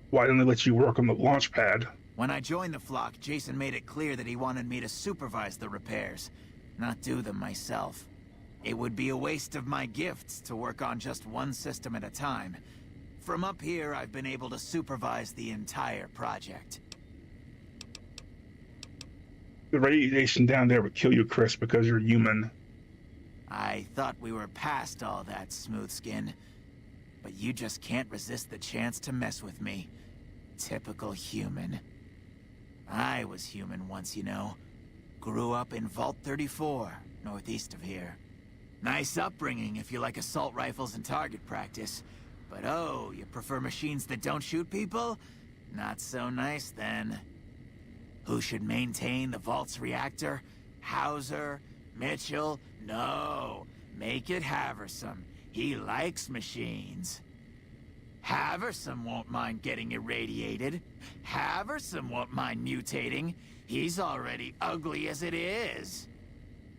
A: Why didn't they let you work on the launch pad?
N: When I joined the Flock, Jason made it clear that he wanted me to supervise the repairs, not do them myself. It would be a waste of my gifts to work on just one system at a time. From up here, I've been able to supervise the entire project.
A: The radiation down there would kill you, Chris, because you're human.
N: I thought we were past all that, Smoothskin. But you just can't resist the chance to mess with me. Typical human. I was human once, you know. Grew up in Vault 34, northeast of here. Nice upbringing if you like assault rifles and target practice. But oh, you prefer machines that don't shoot people? Not so nice then. Who should maintain the Vault's reactor? Hauser? Mitchell? No. Make it Haversam. He likes machines. Haversam won't mind getting irradiated. Haversam won't mind mutating. He's already ugly as it is.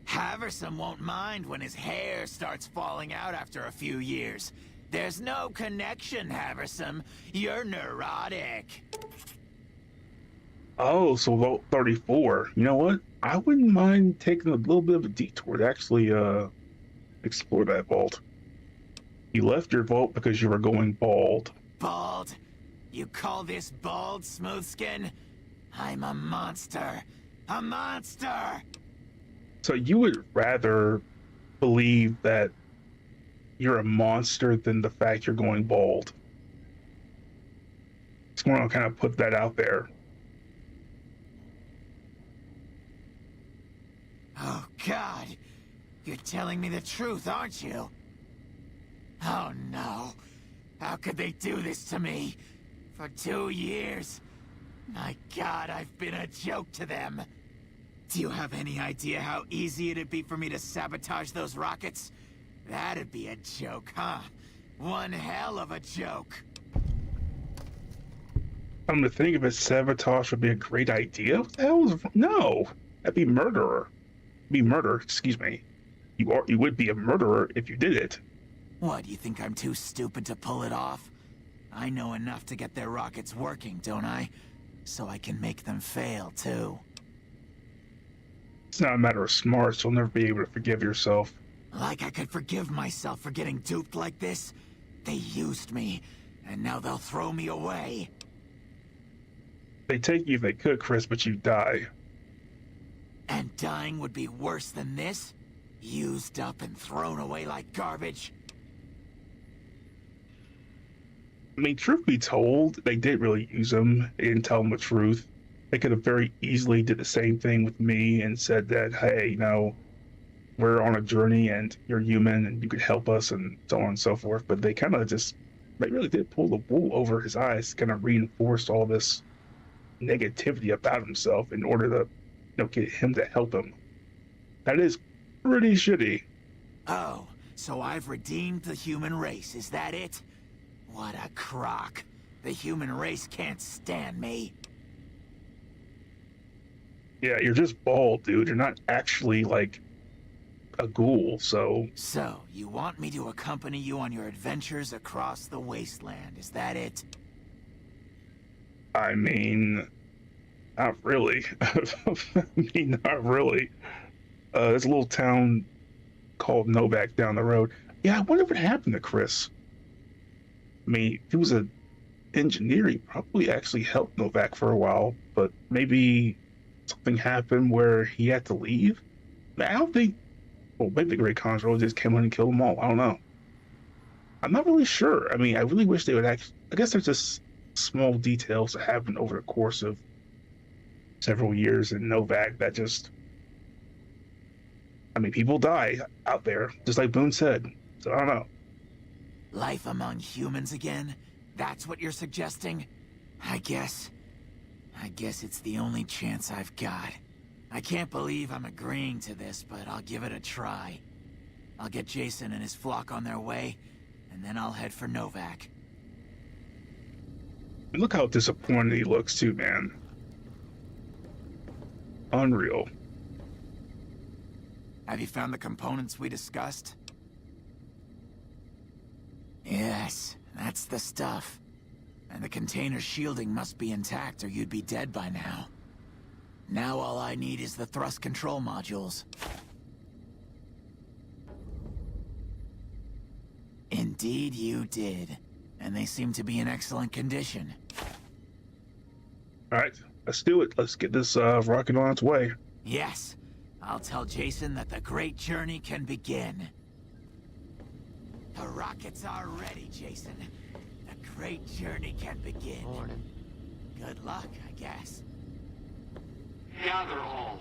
N: Haversam won't mind when his hair starts falling out after a few years. There's no connection, Haversam. You're neurotic.
A: Oh, so Vault 34. You know what? I wouldn't mind taking a little bit of a detour to actually explore that vault. You left your vault because you were going bald.
N: Bald? You call this bald, Smoothskin? I'm a monster. A monster!
A: So you would rather believe that you're a monster than the fact you're going bald. Just want to kind of put that out there.
N: Oh, God. You're telling me the truth, aren't you? Oh, no. How could they do this to me? For 2 years. My God, I've been a joke to them. Do you have any idea how easy it'd be for me to sabotage those rockets? That'd be a joke, huh? One hell of a joke.
A: I'm to think of it, sabotage would be a great idea. What the hell is... No, that'd be murderer. Be murder, excuse me. You would be a murderer if you did it.
N: What, you think I'm too stupid to pull it off? I know enough to get their rockets working, don't I? So I can make them fail, too.
A: It's not a matter of smarts. You'll never be able to forgive yourself.
N: Like I could forgive myself for getting duped like this? They used me, and now they'll throw me away.
A: They take you if they could, Chris, but you die.
N: And dying would be worse than this? Used up and thrown away like garbage?
A: I mean, truth be told, they did really use him. They didn't tell him the truth. They could have very easily did the same thing with me and said that, hey, you know, we're on a journey and you're human and you could help us and so on and so forth. But they kind of just, they really did pull the wool over his eyes, kind of reinforced all this negativity about himself in order to, you know, get him to help him. That is pretty shitty.
N: Oh, so I've redeemed the human race, is that it? What a crock. The human race can't stand me.
A: Yeah, you're just bald, dude. You're not actually, like, a ghoul, so...
N: So, you want me to accompany you on your adventures across the wasteland, is that it?
A: I mean... Not really. I mean, not really. There's a little town called Novak down the road. Yeah, I wonder what happened to Chris. I mean, he was an engineer. He probably actually helped Novak for a while, but maybe something happened where he had to leave? I don't think... Well, maybe the Great Control just came in and killed them all. I don't know. I'm not really sure. I mean, I really wish they would actually... I guess there's just small details that happen over the course of several years in Novak that just... I mean, people die out there, just like Boone said. So I don't know.
N: Life among humans again? That's what you're suggesting? I guess it's the only chance I've got. I can't believe I'm agreeing to this, but I'll give it a try. I'll get Jason and his flock on their way, and then I'll head for Novak.
A: And look how disappointed he looks too, man. Unreal.
N: Have you found the components we discussed? Yes, that's the stuff. And the container's shielding must be intact or you'd be dead by now. Now all I need is the thrust control modules. Indeed you did. And they seem to be in excellent condition.
A: Alright, let's do it. Let's get this rocket on its way.
N: Yes. I'll tell Jason that the great journey can begin. The rockets are ready, Jason. The great journey can begin.
P: Morning.
N: Good luck, I guess.
M: Gather all.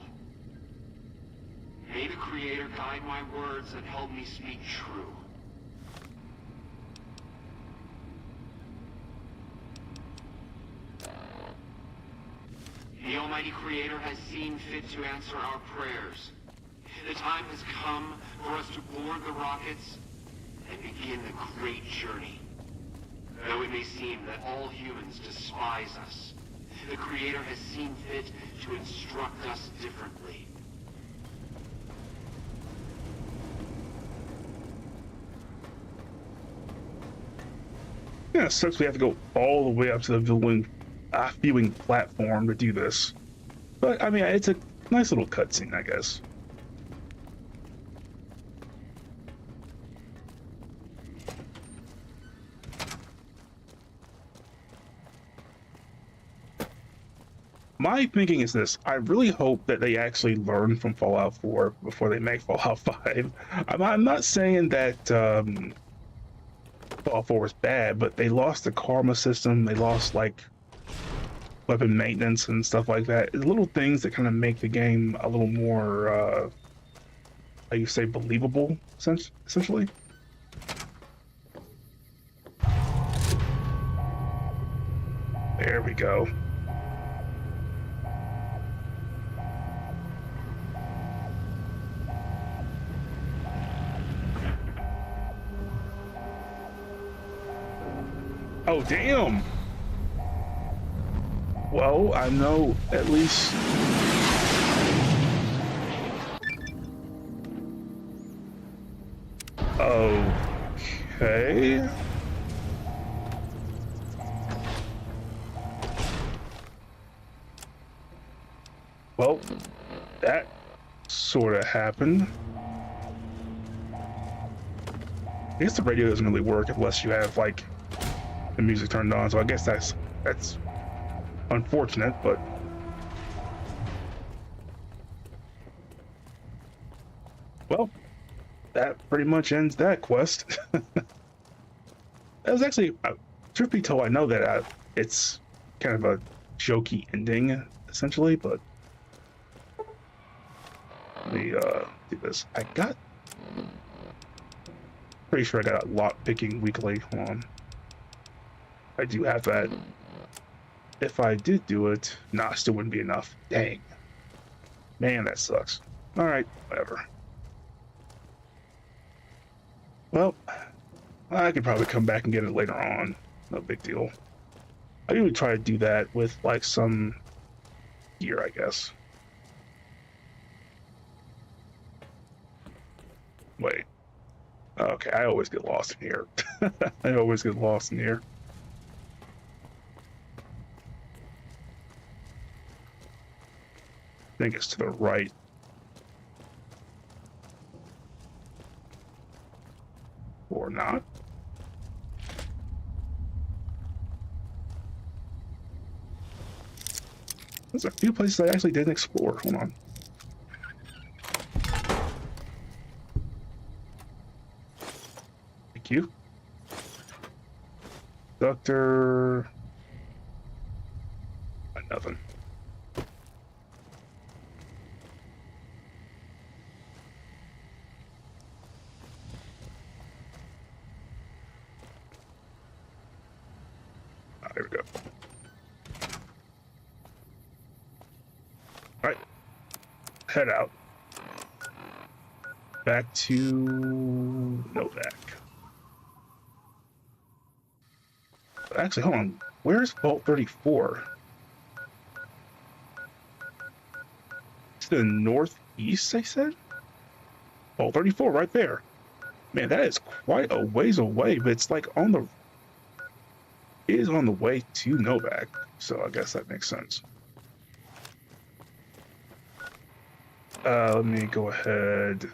M: May the Creator guide my words and help me speak true. The Almighty Creator has seen fit to answer our prayers. The time has come for us to board the rockets and begin the great journey. Though it may seem that all humans despise us, the Creator has seen fit to instruct us differently.
A: Yeah, it sucks we have to go all the way up to the viewing platform to do this. But, I mean, it's a nice little cutscene, I guess. My thinking is this: I really hope that they actually learn from Fallout 4 before they make Fallout 5. I'm not saying that Fallout 4 was bad, but they lost the karma system, they lost, like, weapon maintenance and stuff like that. Little things that kind of make the game a little more, how you say, believable, essentially. There we go. Oh, damn! Well, I know at least... Okay... Well, that sort of happened. I guess the radio doesn't really work unless you have, like, the music turned on, so I guess that's unfortunate, but well, that pretty much ends that quest. That was actually, truth be told, I know that it's kind of a jokey ending, essentially, but let me do this. Pretty sure I got a lot picking weekly. Hold on. I do have that. If I did do it, nah, still wouldn't be enough. Dang. Man, that sucks. Alright, whatever. Well, I could probably come back and get it later on. No big deal. I usually try to do that with, like, some gear, I guess. Wait. Okay, I always get lost in here. I always get lost in here. I think it's to the right. Or not. There's a few places I actually didn't explore. Hold on. Thank you. Doctor... Nothing. There we go. All right, head out. Back to Novak. Actually, hold on. Where's Vault 34? It's the northeast, they said? Vault 34, right there. Man, that is quite a ways away, but it's like on the... It is on the way to Novak, so I guess that makes sense. Let me go ahead.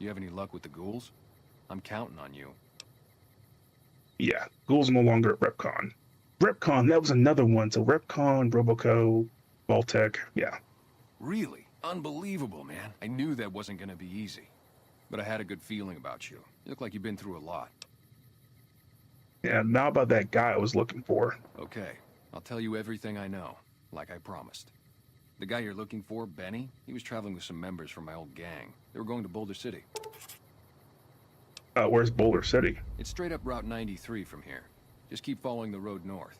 L: You have any luck with the ghouls? I'm counting on you.
A: Yeah, ghouls are no longer at Repcon. Repcon, that was another one. So Repcon, Roboco, Vaultec, yeah.
L: Really? Unbelievable, man. I knew that wasn't gonna be easy. But I had a good feeling about you. You look like you've been through a lot.
A: Yeah, now about that guy I was looking for.
L: Okay, I'll tell you everything I know, like I promised. The guy you're looking for, Benny, he was traveling with some members from my old gang. They were going to Boulder City.
A: Where's Boulder City?
L: It's straight up Route 93 from here. Just keep following the road north.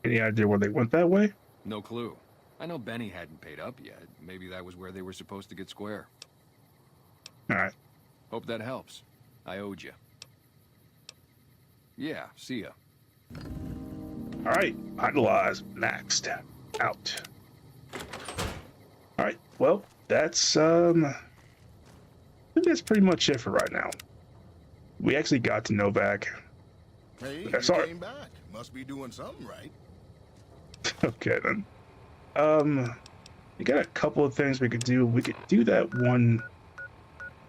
A: Any idea where they went that way?
L: No clue. I know Benny hadn't paid up yet. Maybe that was where they were supposed to get square.
A: Alright.
L: Hope that helps. I owed you. Yeah, see ya.
A: Alright, idolize maxed out. Alright, well, that's I think that's pretty much it for right now. We actually got to Novak.
F: Hey, you
A: Sorry.
F: came back. Must be doing something right.
A: Okay then. We got a couple of things we could do. We could do that one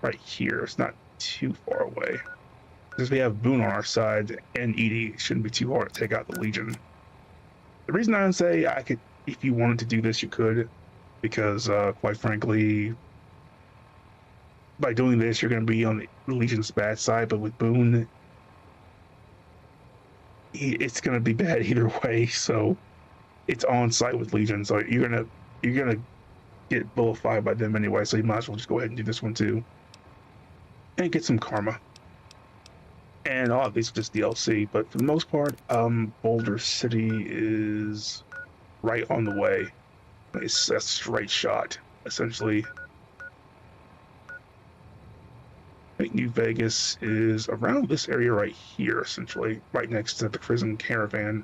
A: right here. It's not too far away. Because we have Boone on our side and Edie, it shouldn't be too hard to take out the Legion. The reason I say I could, if you wanted to do this, you could, because quite frankly, by doing this, you're going to be on the Legion's bad side. But with Boone, it's going to be bad either way. So it's on site with Legion, so you're gonna get vilified by them anyway. So you might as well just go ahead and do this one too, and get some karma. And all of these are just DLC, but for the most part, Boulder City is right on the way. It's a straight shot, essentially. I think New Vegas is around this area right here, essentially, right next to the prison caravan.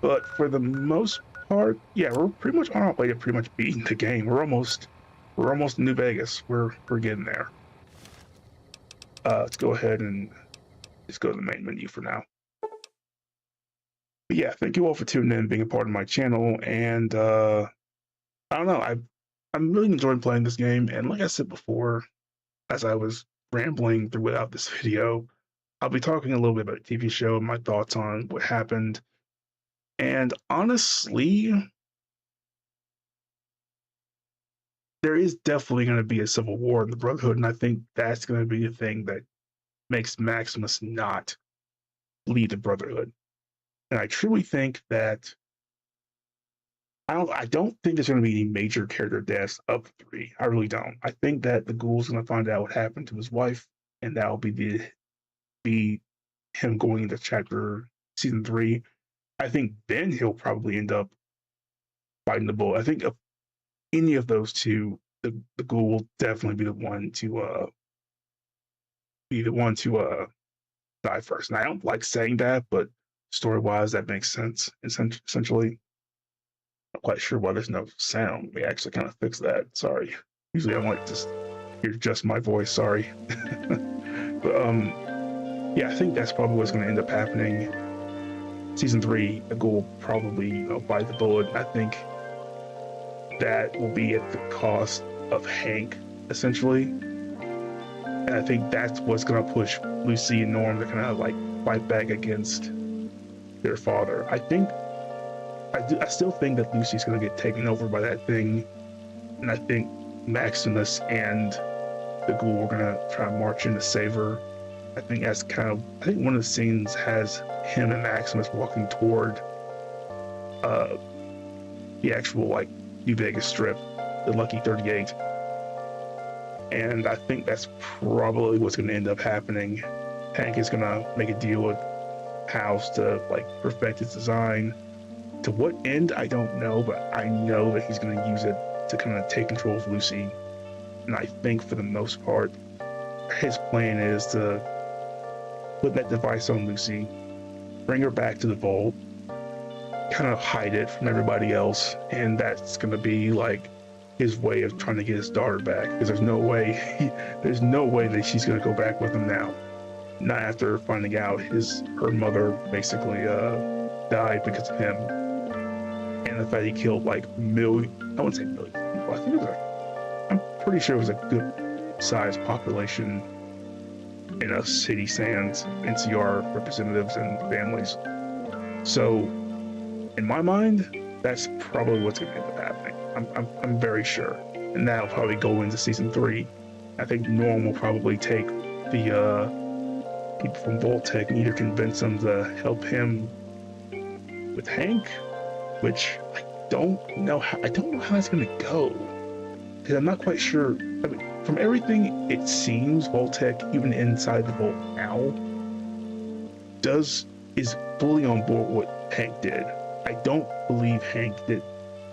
A: But for the most part, yeah, we're pretty much on our way to pretty much beating the game. We're almost in New Vegas. We're getting there. Let's go ahead and just go to the main menu for now. But yeah, thank you all for tuning in, being a part of my channel, and I don't know, I'm really enjoying playing this game. And like I said before, as I was rambling throughout this video, I'll be talking a little bit about the TV show and my thoughts on what happened. And honestly, there is definitely going to be a civil war in the Brotherhood, and I think that's going to be the thing that makes Maximus not lead the Brotherhood. And I truly think that I don't think there's going to be any major character deaths of the three. I really don't. I think that the Ghoul's going to find out what happened to his wife, and that'll be him going into season 3. I think then he'll probably end up biting the bullet. I think of any of those two, the Ghoul will definitely be the one to die first. And I don't like saying that, but story-wise, that makes sense. Essentially, I'm quite sure why there's no sound. We actually kind of fixed that. Sorry. Usually I want to hear just my voice. Sorry. But yeah, I think that's probably what's going to end up happening. Season 3, the Ghoul will probably bite the bullet. I think that will be at the cost of Hank, essentially. And I think that's what's going to push Lucy and Norm to kind of like fight back against their father. I still think that Lucy's going to get taken over by that thing. And I think Maximus and the Ghoul are going to try to march in to save her. I think one of the scenes has him and Maximus walking toward the actual like New Vegas Strip, the Lucky 38. And I think that's probably what's going to end up happening. Hank is going to make a deal with House to like perfect his design. To what end, I don't know, but I know that he's going to use it to kind of take control of Lucy. And I think for the most part, his plan is to put that device on Lucy, bring her back to the vault, kind of hide it from everybody else, and that's going to be like his way of trying to get his daughter back, because there's no way that she's going to go back with him now. Not after finding out her mother basically died because of him, and the fact he killed like I wouldn't say millions of people. I think it was pretty sure it was a good sized population in a city sans NCR representatives and families. So, in my mind, that's probably what's going to end up happening. I'm very sure, and that'll probably go into season 3. I think Norm will probably take the people from Voltec and either convince them to help him with Hank, which I don't know how that's going to go, because I'm not quite sure. I mean, from everything it seems, Voltec, even inside the vault now, is fully on board with what Hank did. I don't believe Hank did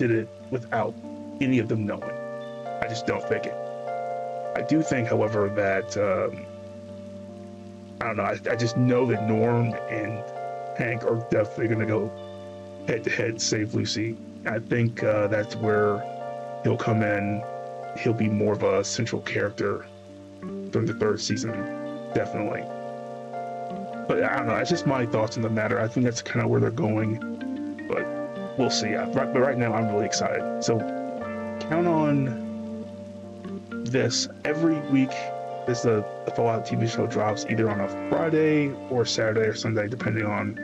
A: it without any of them knowing. I just don't think it. I do think, however, that I don't know. I just know that Norm and Hank are definitely going to go head to head, save Lucy. I think that's where he'll come in. He'll be more of a central character during the 3rd season, definitely. But I don't know. It's just my thoughts on the matter. I think that's kind of where they're going, but we'll see. But right now, I'm really excited. So count on this every week. As the Fallout TV show drops either on a Friday or Saturday or Sunday, depending on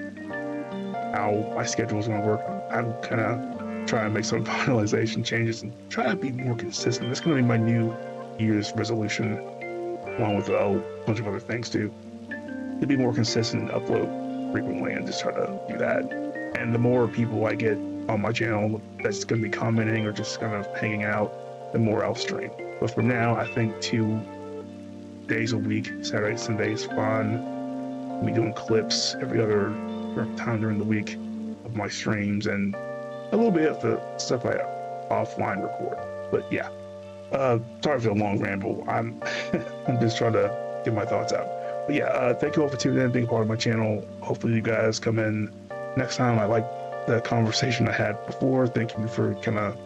A: how my schedule is going to work. I'm kind of trying to make some finalization changes and try to be more consistent. That's going to be my New Year's resolution, along with a bunch of other things too. To be more consistent and upload frequently and just try to do that. And the more people I get on my channel that's going to be commenting or just kind of hanging out, the more I'll stream. But for now, I think 2 days a week, Saturday, Sunday is fun. I'll be doing clips every other time during the week of my streams and a little bit of the stuff I offline record. But yeah, sorry for the long ramble. I'm just trying to get my thoughts out. But yeah, thank you all for tuning in, being part of my channel. Hopefully you guys come in next time. I like the conversation I had before. Thank you for kind of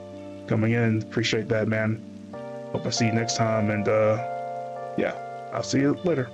A: coming in. Appreciate that, man. Hope I see you next time. And yeah, I'll see you later.